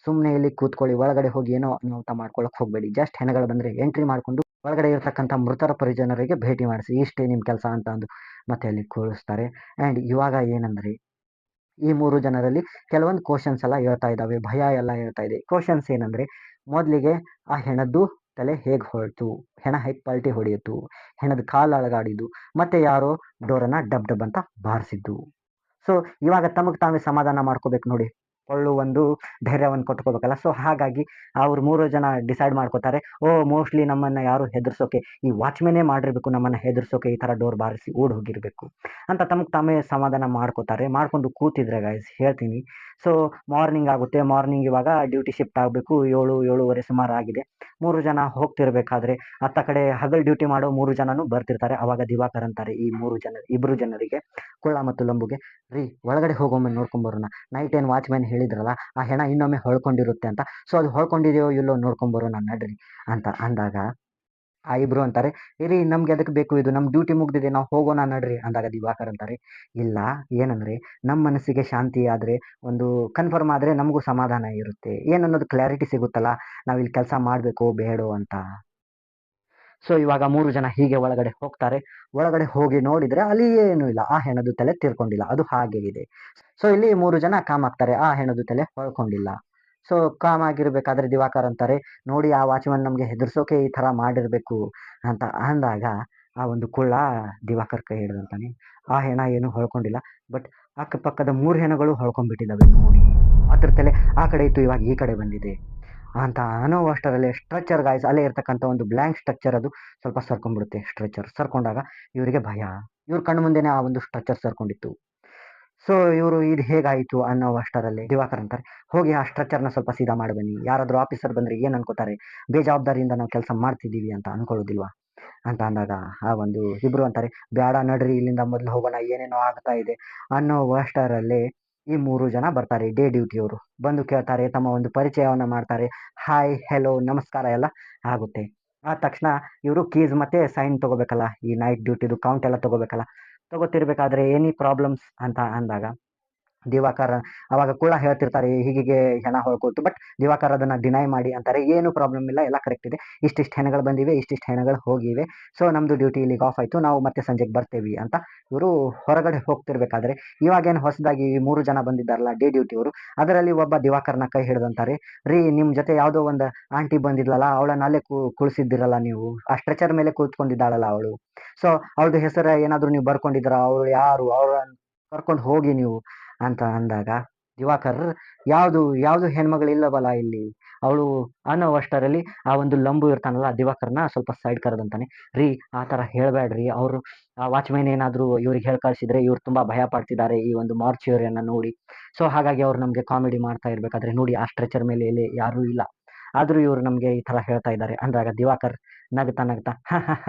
ಸುಮ್ಮನೆ ಇಲ್ಲಿ ಕೂತ್ಕೊಳ್ಳಿ, ಒಳಗಡೆ ಹೋಗಿ ಏನೋ ಅನಾಹುತ ಮಾಡ್ಕೊಳ್ಳೋಕೆ ಹೋಗಬೇಡಿ, ಜಸ್ಟ್ ಹೆಣಗಳು ಬಂದರೆ ಎಂಟ್ರಿ ಮಾಡಿಕೊಂಡು ಒಳಗಡೆ ಇರತಕ್ಕಂಥ ಮೃತರ ಪರಿಜನರಿಗೆ ಭೇಟಿ ಮಾಡಿಸಿ, ಇಷ್ಟೇ ನಿಮ್ಮ ಕೆಲಸ ಅಂತ ಅಂದು ಮತ್ತೆ ಅಲ್ಲಿ ಕೂರಿಸ್ತಾರೆ. ಆ್ಯಂಡ್ ಇವಾಗ ಏನಂದರೆ ಈ 3 ಜನರಲ್ಲಿ ಕೆಲವೊಂದು ಕ್ವಶನ್ಸ್ ಎಲ್ಲ ಹೇಳ್ತಾ ಇದ್ದಾವೆ, ಭಯ ಎಲ್ಲ ಹೇಳ್ತಾ ಇದೆ. ಕ್ವಶನ್ಸ್ ಏನಂದರೆ, ಮೊದಲಿಗೆ ಆ ಹೆಣದ್ದು ತಲೆ ಹೇಗೆ ಹೋಯಿತು, ಹೆಣ ಹೇಗೆ ಪಲ್ಟಿ ಹೊಡೆಯಿತು, ಹೆಣದ ಕಾಲು ಅಲುಗಾಡಿದ್ದು, ಮತ್ತು ಯಾರೋ ಡೋರನ್ನು ಡಬ್ ಡಬ್ ಅಂತ ಬಾರಿಸಿದ್ದು. ಸೊ ಇವಾಗ ತಮಗೆ ತಾವೇ ಸಮಾಧಾನ ಮಾಡ್ಕೋಬೇಕು ನೋಡಿ, ಒಳ್ಳು ಒಂದು ಧೈರ್ಯವನ್ನು ಕೊಟ್ಕೋಬೇಕಲ್ಲ. ಸೊ ಹಾಗಾಗಿ ಅವ್ರು 3 ಜನ ಡಿಸೈಡ್ ಮಾಡ್ಕೋತಾರೆ, ಮೋಸ್ಟ್ಲಿ ನಮ್ಮನ್ನು ಯಾರು ಹೆದರ್ಸೋಕೆ, ಈ ವಾಚ್‌ಮ್ಯಾನೇ ಮಾಡಿರಬೇಕು ನಮ್ಮನ್ನು ಹೆದರ್ಸೋಕೆ, ಈ ಥರ ಡೋರ್ ಬಾರಿಸಿ ಓಡಿ ಹೋಗಿರಬೇಕು ಅಂತ ತಮಗೆ ತಾವೇ ಸಮಾಧಾನ ಮಾಡ್ಕೋತಾರೆ. ಮಾಡ್ಕೊಂಡು ಕೂತಿದ್ರೆ ಗೈಸ್ ಹೇಳ್ತೀನಿ, ಸೊ ಮಾರ್ನಿಂಗ್ ಆಗುತ್ತೆ. ಮಾರ್ನಿಂಗ್ ಇವಾಗ ಡ್ಯೂಟಿ ಶಿಫ್ಟ್ ಆಗಬೇಕು, 7, 7:30 ಸುಮಾರು ಆಗಿದೆ. 3 ಜನ ಹೋಗ್ತಿರ್ಬೇಕಾದ್ರೆ ಅತ್ತ ಕಡೆ ಹಗಲು ಡ್ಯೂಟಿ ಮಾಡೋ 3 ಜನನು ಬರ್ತಿರ್ತಾರೆ. ಅವಾಗ ದಿವಾಕರ್ ಅಂತಾರೆ ಈ 2 ಜನರಿಗೆ, ಕುಳ್ಳ ಮತ್ತು ಲಂಬುಗೆ, ರೀ ಒಳಗಡೆ ಹೋಗೊಮ್ಮೆ ನೋಡ್ಕೊಂಬರೋಣ, ನೈಟ್ ಏನು ವಾಚ್‌ಮ್ಯಾನ್ ಹೇಳಿದ್ರಲ್ಲ ಆ ಹೆಣ ಇನ್ನೊಮ್ಮೆ ಹೊಳ್ಕೊಂಡಿರುತ್ತೆ ಅಂತ, ಸೊ ಅದು ಹೊಳ್ಕೊಂಡಿದೆಯೋ ಇಲ್ಲೋ ನೋಡ್ಕೊಂಬರೋಣ ನಡ್ರಿ ಅಂತ ಅಂದಾಗ, ಆ ಇಬ್ರು ಅಂತಾರೆ, ಇರಿ ನಮ್ಗೆ ಅದಕ್ಕೆ ಬೇಕು, ಇದು ನಮ್ಮ ಡ್ಯೂಟಿ ಮುಗ್ದಿದೆ, ನಾವು ಹೋಗೋಣ ನಡ್ರಿ ಅಂದಾಗ ದಿವಾಕರ್ ಅಂತಾರೆ, ಇಲ್ಲ ಏನಂದರೆ ನಮ್ಮ ಮನಸ್ಸಿಗೆ ಶಾಂತಿ ಆದರೆ, ಒಂದು ಕನ್ಫರ್ಮ್ ಆದರೆ ನಮಗೂ ಸಮಾಧಾನ ಇರುತ್ತೆ, ಏನನ್ನೋದು ಕ್ಲಾರಿಟಿ ಸಿಗುತ್ತಲ್ಲ, ನಾವಿಲ್ಲಿ ಕೆಲಸ ಮಾಡಬೇಕೋ ಬೇಡೋ ಅಂತ. ಸೊ ಇವಾಗ 3 ಜನ ಹೀಗೆ ಒಳಗಡೆ ಹೋಗ್ತಾರೆ. ಒಳಗಡೆ ಹೋಗಿ ನೋಡಿದರೆ ಅಲ್ಲಿ ಏನೂ ಇಲ್ಲ, ಆ ಹೆಣದ ತಲೆ ತೀರ್ಕೊಂಡಿಲ್ಲ, ಅದು ಹಾಗೆ ಇದೆ. ಸೊ ಇಲ್ಲಿ 3 ಜನ ಕಾಮ್ ಆಗ್ತಾರೆ, ಆ ಹೆಣದ ತಲೆ ಹೊಳ್ಕೊಂಡಿಲ್ಲ. ಸೊ ಕಾಮ್ ಆಗಿರ್ಬೇಕಾದ್ರೆ ದಿವಾಕರ್ ಅಂತಾರೆ, ನೋಡಿ ಆ ವಾಚ್‌ಮ್ಯಾನ್ ನಮಗೆ ಹೆದರ್ಸೋಕೆ ಈ ಥರ ಮಾಡಿರಬೇಕು ಅಂತ ಅಂದಾಗ, ಆ ಒಂದು ಕುಳ್ಳ ದಿವಾಕರ್ ಕೈ ಹಿಡಿದಂತಾನೆ, ಆ ಹೆಣ ಏನು ಹೊಳ್ಕೊಂಡಿಲ್ಲ, ಬಟ್ ಅಕ್ಕಪಕ್ಕದ 3 ಹೆಣಗಳು ಹೊಳ್ಕೊಂಡ್ಬಿಟ್ಟಿದ್ದಾವೆ ನೋಡಿ, ಅದ್ರ ತಲೆ ಆ ಕಡೆ ಇತ್ತು, ಇವಾಗ ಈ ಕಡೆ ಬಂದಿದೆ ಅಂತ ಅನ್ನೋವಷ್ಟರಲ್ಲಿ ಸ್ಟ್ರೆಚರ್ ಗಾಯ್ಸ್, ಅಲ್ಲೇ ಇರ್ತಕ್ಕಂಥ ಒಂದು ಬ್ಲ್ಯಾಂಕ್ ಸ್ಟ್ರಕ್ಚರ್ ಅದು ಸ್ವಲ್ಪ ಸರ್ಕೊಂಡ್ಬಿಡುತ್ತೆ. ಸ್ಟ್ರೆಚರ್ ಸರ್ಕೊಂಡಾಗ ಇವರಿಗೆ ಭಯ, ಇವ್ರ ಕಣ್ಣು ಮುಂದೆನೆ ಆ ಒಂದು ಸ್ಟ್ರಕ್ಚರ್ ಸೇರ್ಕೊಂಡಿತ್ತು. ಸೊ ಇವರು ಇದು ಹೇಗಾಯಿತು ಅನ್ನೋ ಅಷ್ಟರಲ್ಲಿ ದಿವಾಕರ್ ಅಂತಾರೆ, ಹೋಗಿ ಆ ಸ್ಟ್ರಕ್ಚರ್ನ ಸ್ವಲ್ಪ ಸೀದಾ ಮಾಡಿ ಬನ್ನಿ. ಯಾರಾದರೂ ಆಫೀಸರ್ ಬಂದರೆ ಏನು ಅನ್ಕೋತಾರೆ, ಬೇಜವಾಬ್ದಾರಿಯಿಂದ ನಾವು ಕೆಲಸ ಮಾಡ್ತಿದ್ದೀವಿ ಅಂತ ಅನ್ಕೊಳ್ಳೋದಿಲ್ವಾ ಅಂತ ಅಂದಾಗ ಆ ಒಂದು ಇಬ್ರು ಅಂತಾರೆ, ಬೇಡ ನಡ್ರಿ ಇಲ್ಲಿಂದ ಮೊದಲು ಹೋಗೋಣ, ಏನೇನೋ ಆಗ್ತಾ ಇದೆ ಅನ್ನೋ ಅಷ್ಟರಲ್ಲೇ ಈ 3 ಜನ ಬರ್ತಾರೆ ಡೇ ಡ್ಯೂಟಿಯವರು. ಬಂದು ಕೇಳ್ತಾರೆ, ತಮ್ಮ ಒಂದು ಪರಿಚಯವನ್ನ ಮಾಡ್ತಾರೆ. ಹಾಯ್, ಹೆಲೋ, ನಮಸ್ಕಾರ ಎಲ್ಲ ಆಗುತ್ತೆ. ಆದ ತಕ್ಷಣ ಇವರು ಕೀಸ್ ಮತ್ತೆ ಸೈನ್ ತಗೋಬೇಕಲ್ಲ, ಈ ನೈಟ್ ಡ್ಯೂಟಿದು ಕೌಂಟ್ ಎಲ್ಲ ತಗೋಬೇಕಲ್ಲ. ತಗೋತಿರ್ಬೇಕಾದ್ರೆ ಎನಿ ಪ್ರಾಬ್ಲಮ್ಸ್ ಅಂತ ಅಂದಾಗ ದಿವಾಕರ್ ಅವಾಗ ಕೂಡ ಹೇಳ್ತಿರ್ತಾರೆ, ಹೀಗೆ ಹೆಣ ಹೊಳ್ಕೊತು. ಬಟ್ ದಿವಾಕರ್ ಅದನ್ನ ಡಿನೈ ಮಾಡಿ ಅಂತಾರೆ, ಏನು ಪ್ರಾಬ್ಲಮ್ ಇಲ್ಲ, ಎಲ್ಲ ಕರೆಕ್ಟ್ ಇದೆ, ಇಷ್ಟಿಷ್ಟು ಹೆಣಗಳು ಬಂದಿವೆ, ಇಷ್ಟಿಷ್ಟು ಹೆಣಗಳು ಹೋಗಿವೆ. ಸೊ ನಮ್ದು ಡ್ಯೂಟಿ ಇಲ್ಲಿಗೆ ಆಫ್ ಆಯ್ತು, ನಾವು ಮತ್ತೆ ಸಂಜೆಗೆ ಬರ್ತೇವಿ ಅಂತ ಇವರು ಹೊರಗಡೆ ಹೋಗ್ತಿರ್ಬೇಕಾದ್ರೆ ಇವಾಗೇನು ಹೊಸದಾಗಿ 3 ಜನ ಬಂದಿದ್ದಾರಲ್ಲ ಡೇ ಡ್ಯೂಟಿಯವರು, ಅದರಲ್ಲಿ ಒಬ್ಬ ದಿವಾಕರ್ನ ಕೈ ಹಿಡಿದಂತಾರೆ, ರೀ ನಿಮ್ ಜೊತೆ ಯಾವುದೋ ಒಂದು ಆಂಟಿ ಬಂದಿದ್ಲಲ್ಲ, ಅವಳನ್ನ ಅಲ್ಲೇ ಕುಳಿಸಿದ್ದಿರಲ್ಲ ನೀವು, ಆ ಸ್ಟ್ರೆಚರ್ ಮೇಲೆ ಕೂತ್ಕೊಂಡಿದ್ದಾಳಲ್ಲ ಅವಳು. ಸೊ ಅವಳದು ಹೆಸರು ಏನಾದ್ರು ನೀವು ಬರ್ಕೊಂಡಿದ್ರ, ಅವಳು ಯಾರು, ಅವಳ ಕರ್ಕೊಂಡು ಹೋಗಿ ನೀವು ಅಂತ ಅಂದಾಗ ದಿವಾಕರ್ ಯಾವುದು ಯಾವುದು ಹೆಣ್ಮಗಳಿಲ್ಲವಲ್ಲ ಇಲ್ಲಿ ಅವಳು ಅನ್ನೋ ಅಷ್ಟರಲ್ಲಿ ಆ ಒಂದು ಲಂಬು ಇರ್ತಾನಲ್ಲ ದಿವಾಕರ್ನ ಸ್ವಲ್ಪ ಸೈಡ್ ಕರೆದಂತಾನೆ, ರೀ ಆ ಥರ ಹೇಳಬೇಡ್ರಿ, ಅವರು ಆ ವಾಚ್ಮ್ಯಾನ್ ಏನಾದರೂ ಇವ್ರಿಗೆ ಹೇಳಿ ಕಳಿಸಿದ್ರೆ ಇವ್ರು ತುಂಬಾ ಭಯ ಪಡ್ತಿದ್ದಾರೆ ಈ ಒಂದು ಮಾರ್ಚುರಿಯನ್ನ ನೋಡಿ. ಸೊ ಹಾಗಾಗಿ ಅವ್ರು ನಮಗೆ ಕಾಮಿಡಿ ಮಾಡ್ತಾ ಇರ್ಬೇಕಾದ್ರೆ ನೋಡಿ ಆ ಸ್ಟ್ರೆಚರ್ ಮೇಲೆ ಎಲ್ಲಿ ಯಾರೂ ಇಲ್ಲ, ಆದ್ರೂ ಇವ್ರು ನಮಗೆ ಈ ತರ ಹೇಳ್ತಾ ಇದ್ದಾರೆ ಅಂದಾಗ ದಿವಾಕರ್ ನಗ್ತಾ ನಗ್ತಾ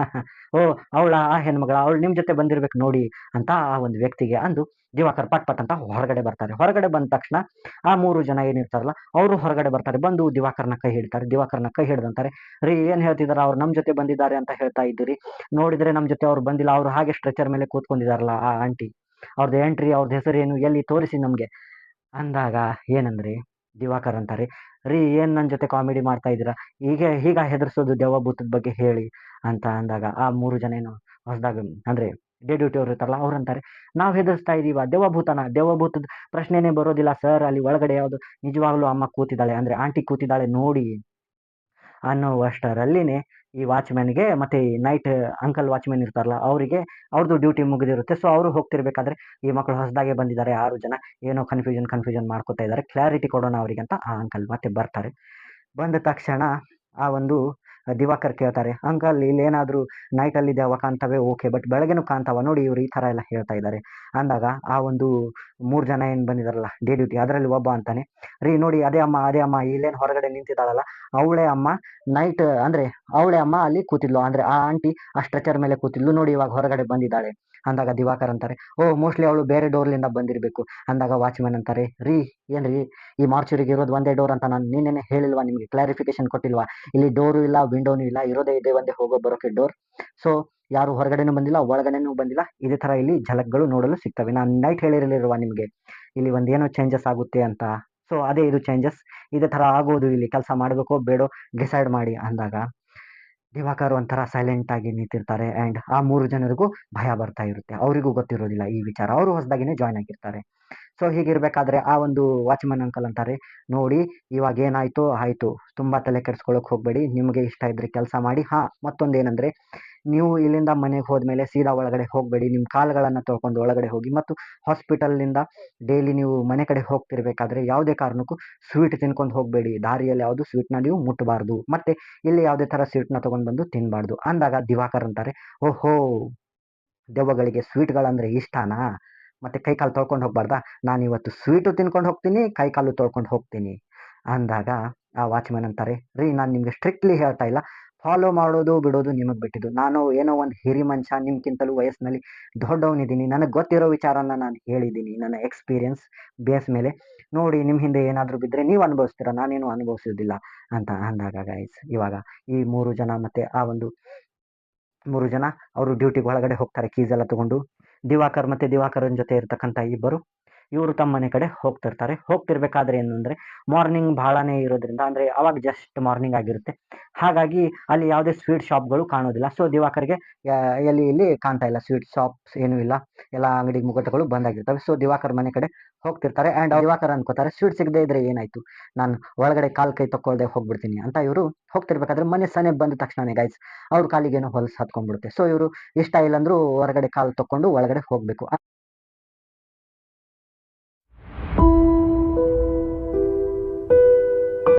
ಓ ಅವಳ ಆ ಹೆಣ್ಮಗಳ, ಅವಳು ನಿಮ್ ಜೊತೆ ಬಂದಿರ್ಬೇಕು ನೋಡಿ ಅಂತ ಆ ಒಂದು ವ್ಯಕ್ತಿಗೆ ಅಂದು ದಿವಾಕರ್ ಪಟ್ ಪಟ್ ಅಂತ ಹೊರಗಡೆ ಬರ್ತಾರೆ. ಹೊರಗಡೆ ಬಂದ ತಕ್ಷಣ ಆ 3 ಜನ ಏನಿರ್ತಾರಲ್ಲ ಅವರು ಹೊರಗಡೆ ಬರ್ತಾರೆ, ಬಂದು ದಿವಾಕರ್ನ ಕೈ ಹಿಡಿತಾರೆ. ದಿವಾಕರ್ನ ಕೈ ಹಿಡಿದಂತಾರೆ, ರೀ ಏನ್ ಹೇಳ್ತಿದಾರ, ಅವ್ರು ನಮ್ ಜೊತೆ ಬಂದಿದ್ದಾರೆ ಅಂತ ಹೇಳ್ತಾ ಇದ್ದೀರಿ, ನೋಡಿದ್ರೆ ನಮ್ ಜೊತೆ ಅವ್ರು ಬಂದಿಲ್ಲ, ಅವ್ರು ಹಾಗೆ ಸ್ಟ್ರೆಚರ್ ಮೇಲೆ ಕೂತ್ಕೊಂಡಿದಾರಲ್ಲ ಆ ಆಂಟಿ, ಅವ್ರದ್ದು ಎಂಟ್ರಿ, ಅವ್ರದ್ದು ಹೆಸರು ಏನು, ಎಲ್ಲಿ ತೋರಿಸಿ ನಮ್ಗೆ ಅಂದಾಗ ಏನಂದ್ರೆ ದಿವಾಕರ್ ಅಂತಾರೆ, ರೀ ಏನ್ ನನ್ನ ಜೊತೆ ಕಾಮಿಡಿ ಮಾಡ್ತಾ ಇದ್ದೀರಾ, ಹೀಗ ಹೆದರ್ಸೋದು ದೆವ್ವ ಭೂತದ ಬಗ್ಗೆ ಹೇಳಿ ಅಂತ ಅಂದಾಗ ಆ 3 ಜನ ಏನು ಹೊಸದಾಗ ಅಂದ್ರೆ ಡೇ ಡ್ಯೂಟಿ ಅವ್ರು ಇರ್ತಾರಲ್ಲ ಅವ್ರು ಅಂತಾರೆ, ನಾವ್ ಹೆದರ್ಸ್ತಾ ಇದೀವ ದೆವ್ವ ಭೂತದ ಪ್ರಶ್ನೆನೇ ಬರೋದಿಲ್ಲ ಸರ್, ಅಲ್ಲಿ ಒಳಗಡೆ ಯಾವ್ದು ನಿಜವಾಗ್ಲೂ ಅಮ್ಮ ಕೂತಿದ್ದಾಳೆ ಅಂದ್ರೆ ಆಂಟಿ ಕೂತಿದ್ದಾಳೆ ನೋಡಿ ಅನ್ನುವಷ್ಟರಲ್ಲಿನೇ ಈ ವಾಚ್ಮ್ಯಾನ್ಗೆ ಮತ್ತೆ ಈ ನೈಟ್ ಅಂಕಲ್ ವಾಚ್ಮ್ಯಾನ್ ಇರ್ತಾರಲ್ಲ ಅವರಿಗೆ ಅವ್ರದ್ದು ಡ್ಯೂಟಿ ಮುಗಿದಿರುತ್ತೆ. ಸೊ ಅವರು ಹೋಗ್ತಿರ್ಬೇಕಾದ್ರೆ ಈ ಮಕ್ಕಳು ಹೊಸದಾಗೆ ಬಂದಿದ್ದಾರೆ 6 ಜನ, ಏನೋ ಕನ್ಫ್ಯೂಷನ್ ಮಾಡ್ಕೊತಾ ಇದ್ದಾರೆ, ಕ್ಲಾರಿಟಿ ಕೊಡೋಣ ಅವರಿಗೆ ಅಂತ ಆ ಅಂಕಲ್ ಮತ್ತೆ ಬರ್ತಾರೆ. ಬಂದ ತಕ್ಷಣ ಆ ಒಂದು ದಿವಾಕರ್ ಕೇಳ್ತಾರೆ, ಅಂಕಲ್ ಇಲ್ಲೇನಾದ್ರೂ ನೈಟ್ ಅಲ್ಲಿ ದೆವ್ವ ಕಾಣ್ತವೆ, ಓಕೆ, ಬಟ್ ಬೆಳಗ್ಗೆನೂ ಕಾಣ್ತಾವ ನೋಡಿ, ಇವ್ರು ಈ ತರ ಎಲ್ಲ ಹೇಳ್ತಾ ಇದ್ದಾರೆ ಅಂದಾಗ ಆ ಒಂದು 3 ಜನ ಏನ್ ಬಂದಿದಾರಲ್ಲ ಡೇ ಡ್ಯೂಟಿ ಅದರಲ್ಲಿ ಒಬ್ಬ ಅಂತಾನೆ, ರೀ ನೋಡಿ ಅದೇ ಅಮ್ಮ ಇಲ್ಲೇನ್ ಹೊರಗಡೆ ನಿಂತಿದ್ದಾಳಲ್ಲ, ಅವಳೇ ಅಮ್ಮ ನೈಟ್ ಅಂದ್ರೆ ಅವಳೇ ಅಮ್ಮ ಅಲ್ಲಿ ಕೂತಿದ್ಲು, ಅಂದ್ರೆ ಆ ಆಂಟಿ ಆ ಸ್ಟ್ರೆಚರ್ ಮೇಲೆ ಕೂತಿದ್ಲು ನೋಡಿ, ಇವಾಗ ಹೊರಗಡೆ ಬಂದಿದ್ದಾಳೆ ಅಂದಾಗ ದಿವಾಕರ್ ಅಂತಾರೆ, ಓ ಮೋಸ್ಟ್ಲಿ ಅವಳು ಬೇರೆ ಡೋರ್ಲಿಂದ ಬಂದಿರಬೇಕು ಅಂದಾಗ ವಾಚ್ಮ್ಯಾನ್ ಅಂತಾರೆ, ರೀ ಏನ್ರಿ ಈ ಮಾರ್ಚುರಿಗೆ ಇರೋದು ಒಂದೇ ಡೋರ್ ಅಂತ ನಾನು ನಿನ್ನೆನೆ ಹೇಳಿಲ್ವಾ ನಿಮ್ಗೆ, ಕ್ಲಾರಿಫಿಕೇಶನ್ ಕೊಟ್ಟಿಲ್ವಾ, ಇಲ್ಲಿ ಡೋರು ಇಲ್ಲ ವಿಂಡೋನು ಇಲ್ಲ, ಇರೋದೇ ಇದೆ ಒಂದೇ ಹೋಗೋ ಬರೋಕೆ ಡೋರ್. ಸೊ ಯಾರು ಹೊರಗಡೆನೂ ಬಂದಿಲ್ಲ ಒಳಗಡೆನೂ ಬಂದಿಲ್ಲ, ಇದೇ ತರ ಇಲ್ಲಿ ಝಲಕ್ಗಳು ನೋಡಲು ಸಿಗ್ತವೆ, ನಾನು ನೈಟ್ ಹೇಳಿರಲಿಲ್ವಾ ನಿಮ್ಗೆ ಇಲ್ಲಿ ಒಂದೇನೋ ಚೇಂಜಸ್ ಆಗುತ್ತೆ ಅಂತ. ಸೊ ಅದೇ ಇದು ಚೇಂಜಸ್, ಇದೇ ತರ ಆಗೋದು, ಇಲ್ಲಿ ಕೆಲಸ ಮಾಡಬೇಕೋ ಬೇಡೋ ಡಿಸೈಡ್ ಮಾಡಿ ಅಂದಾಗ ದಿವಾಕರ್ ಒಂಥರ ಸೈಲೆಂಟ್ ಆಗಿ ನಿಂತಿರ್ತಾರೆ. ಅಂಡ್ ಆ 3 ಜನರಿಗೂ ಭಯ ಬರ್ತಾ ಇರುತ್ತೆ, ಅವರಿಗೂ ಗೊತ್ತಿರೋದಿಲ್ಲ ಈ ವಿಚಾರ, ಅವರು ಹೊಸದಾಗಿನೇ ಜಾಯ್ನ್ ಆಗಿರ್ತಾರೆ. ಸೊ ಹೀಗಿರ್ಬೇಕಾದ್ರೆ ಆ ಒಂದು ವಾಚ್ಮನ್ ಅಂಕಲ್ ಅಂತಾರೆ, ನೋಡಿ ಇವಾಗ ಏನಾಯ್ತು ಆಯ್ತು, ತುಂಬಾ ತಲೆ ಕೆಡ್ಸ್ಕೊಳಕ್ ಹೋಗ್ಬೇಡಿ, ನಿಮಗೆ ಇಷ್ಟ ಇದ್ರೆ ಕೆಲಸ ಮಾಡಿ. ಹಾ ಮತ್ತೊಂದೇನಂದ್ರೆ, ನೀವು ಇಲ್ಲಿಂದ ಮನೆಗೆ ಹೋದ್ಮೇಲೆ ಸೀದಾ ಒಳಗಡೆ ಹೋಗ್ಬೇಡಿ, ನಿಮ್ಮ ಕಾಲುಗಳನ್ನ ತೊಳ್ಕೊಂಡು ಒಳಗಡೆ ಹೋಗಿ, ಮತ್ತು ಹಾಸ್ಪಿಟಲ್ನಿಂದ ಡೈಲಿ ನೀವು ಮನೆ ಕಡೆ ಹೋಗ್ತಿರ್ಬೇಕಾದ್ರೆ ಯಾವುದೇ ಕಾರಣಕ್ಕೂ ಸ್ವೀಟ್ ತಿನ್ಕೊಂಡು ಹೋಗ್ಬೇಡಿ, ದಾರಿಯಲ್ಲಿ ಯಾವುದು ಸ್ವೀಟ್ನ ನೀವು ಮುಟ್ಟಬಾರ್ದು, ಮತ್ತೆ ಇಲ್ಲಿ ಯಾವುದೇ ತರ ಸ್ವೀಟ್ನ ತಗೊಂಡ್ ಬಂದು ತಿನ್ಬಾರ್ದು ಅಂದಾಗ ದಿವಾಕರ್ ಅಂತಾರೆ, ಓಹೋ ದೆವ್ವಗಳಿಗೆ ಸ್ವೀಟ್ಗಳಂದ್ರೆ ಇಷ್ಟನಾ, ಮತ್ತೆ ಕೈ ಕಾಲು ತೊಳ್ಕೊಂಡು ಹೋಗ್ಬಾರ್ದಾ, ನಾನು ಇವತ್ತು ಸ್ವೀಟು ತಿನ್ಕೊಂಡು ಹೋಗ್ತೀನಿ, ಕೈ ಕಾಲು ತೊಳ್ಕೊಂಡು ಹೋಗ್ತೀನಿ ಅಂದಾಗ ಆ ವಾಚ್ಮನ್ ಅಂತಾರೆ, ರೀ ನಾನು ನಿಮ್ಗೆ ಸ್ಟ್ರಿಕ್ಟ್ಲಿ ಹೇಳ್ತಾ ಇಲ್ಲ, ಫಾಲೋ ಮಾಡೋದು ಬಿಡೋದು ನಿಮಗೆ ಬಿಟ್ಟಿದ್ದು, ನಾನು ಏನೋ ಒಂದು ಹಿರಿ ಮನುಷ್ಯ, ನಿಮ್ಗಿಂತಲೂ ವಯಸ್ಸಿನಲ್ಲಿ ದೊಡ್ಡವನಿದ್ದೀನಿ, ನನಗೆ ಗೊತ್ತಿರೋ ವಿಚಾರನ ನಾನು ಹೇಳಿದ್ದೀನಿ ನನ್ನ ಎಕ್ಸ್ಪೀರಿಯನ್ಸ್ ಬೇಸ್ ಮೇಲೆ, ನೋಡಿ ನಿಮ್ಮ ಹಿಂದೆ ಏನಾದರೂ ಬಿದ್ದರೆ ನೀವು ಅನುಭವಿಸ್ತೀರಾ, ನಾನೇನು ಅನುಭವಿಸೋದಿಲ್ಲ ಅಂತ ಅಂದಾಗ ಗೈಸ್ ಇವಾಗ ಈ 3 ಜನ ಮತ್ತೆ ಆ ಒಂದು 3 ಜನ ಅವರು ಡ್ಯೂಟಿಗೆ ಒಳಗಡೆ ಹೋಗ್ತಾರೆ ಕೀಸ್ ಎಲ್ಲ ತಗೊಂಡು. ದಿವಾಕರ್ ಮತ್ತೆ ದಿವಾಕರನ್ ಜೊತೆ ಇರ್ತಕ್ಕಂಥ ಇಬ್ಬರು ಇವರು ತಮ್ಮ ಮನೆ ಕಡೆ ಹೋಗ್ತಿರ್ತಾರೆ. ಹೋಗ್ತಿರ್ಬೇಕಾದ್ರೆ ಏನು ಅಂದ್ರೆ ಮಾರ್ನಿಂಗ್ ಬಹಳನೇ ಇರೋದ್ರಿಂದ, ಅಂದ್ರೆ ಅವಾಗ ಜಸ್ಟ್ ಮಾರ್ನಿಂಗ್ ಆಗಿರುತ್ತೆ, ಹಾಗಾಗಿ ಅಲ್ಲಿ ಯಾವುದೇ ಸ್ವೀಟ್ ಶಾಪ್ಗಳು ಕಾಣೋದಿಲ್ಲ. ಸೊ ದಿವಾಕರ್ಗೆ ಎಲ್ಲಿ ಇಲ್ಲಿ ಕಾಣ್ತಾ ಇಲ್ಲ, ಸ್ವೀಟ್ ಶಾಪ್ಸ್ ಏನೂ ಇಲ್ಲ, ಎಲ್ಲ ಅಂಗಡಿ ಮುಗ್ಗಟ್ಟುಗಳು ಬಂದಾಗಿರ್ತವೆ. ಸೊ ದಿವಾಕರ್ ಮನೆ ಕಡೆ ಹೋಗ್ತಿರ್ತಾರೆ. ಅಂಡ್ ದಿವಾಕರ್ ಅನ್ಕೋತಾರೆ, ಸ್ವೀಟ್ ಸಿಗದೆ ಇದ್ರೆ ಏನಾಯ್ತು, ನಾನು ಒಳಗಡೆ ಕಾಲ್ ಕೈ ತಕ್ಕೊಳ್ದೆ ಹೋಗ್ಬಿಡ್ತೀನಿ ಅಂತ. ಇವರು ಹೋಗ್ತಿರ್ಬೇಕಾದ್ರೆ ಮನೆ ಸನೆ ಬಂದ ತಕ್ಷಣನೇ ಗೈಸ್ ಅವ್ರ ಕಾಲಿಗೇನೋ ಹೊಲಸು ಹತ್ಕೊಂಡ್ಬಿಡುತ್ತೆ. ಸೊ ಇವರು ಇಷ್ಟ ಇಲ್ಲ ಅಂದ್ರೂ ಹೊರಗಡೆ ಕಾಲು ತಕ್ಕೊಂಡು ಒಳಗಡೆ ಹೋಗ್ಬೇಕು.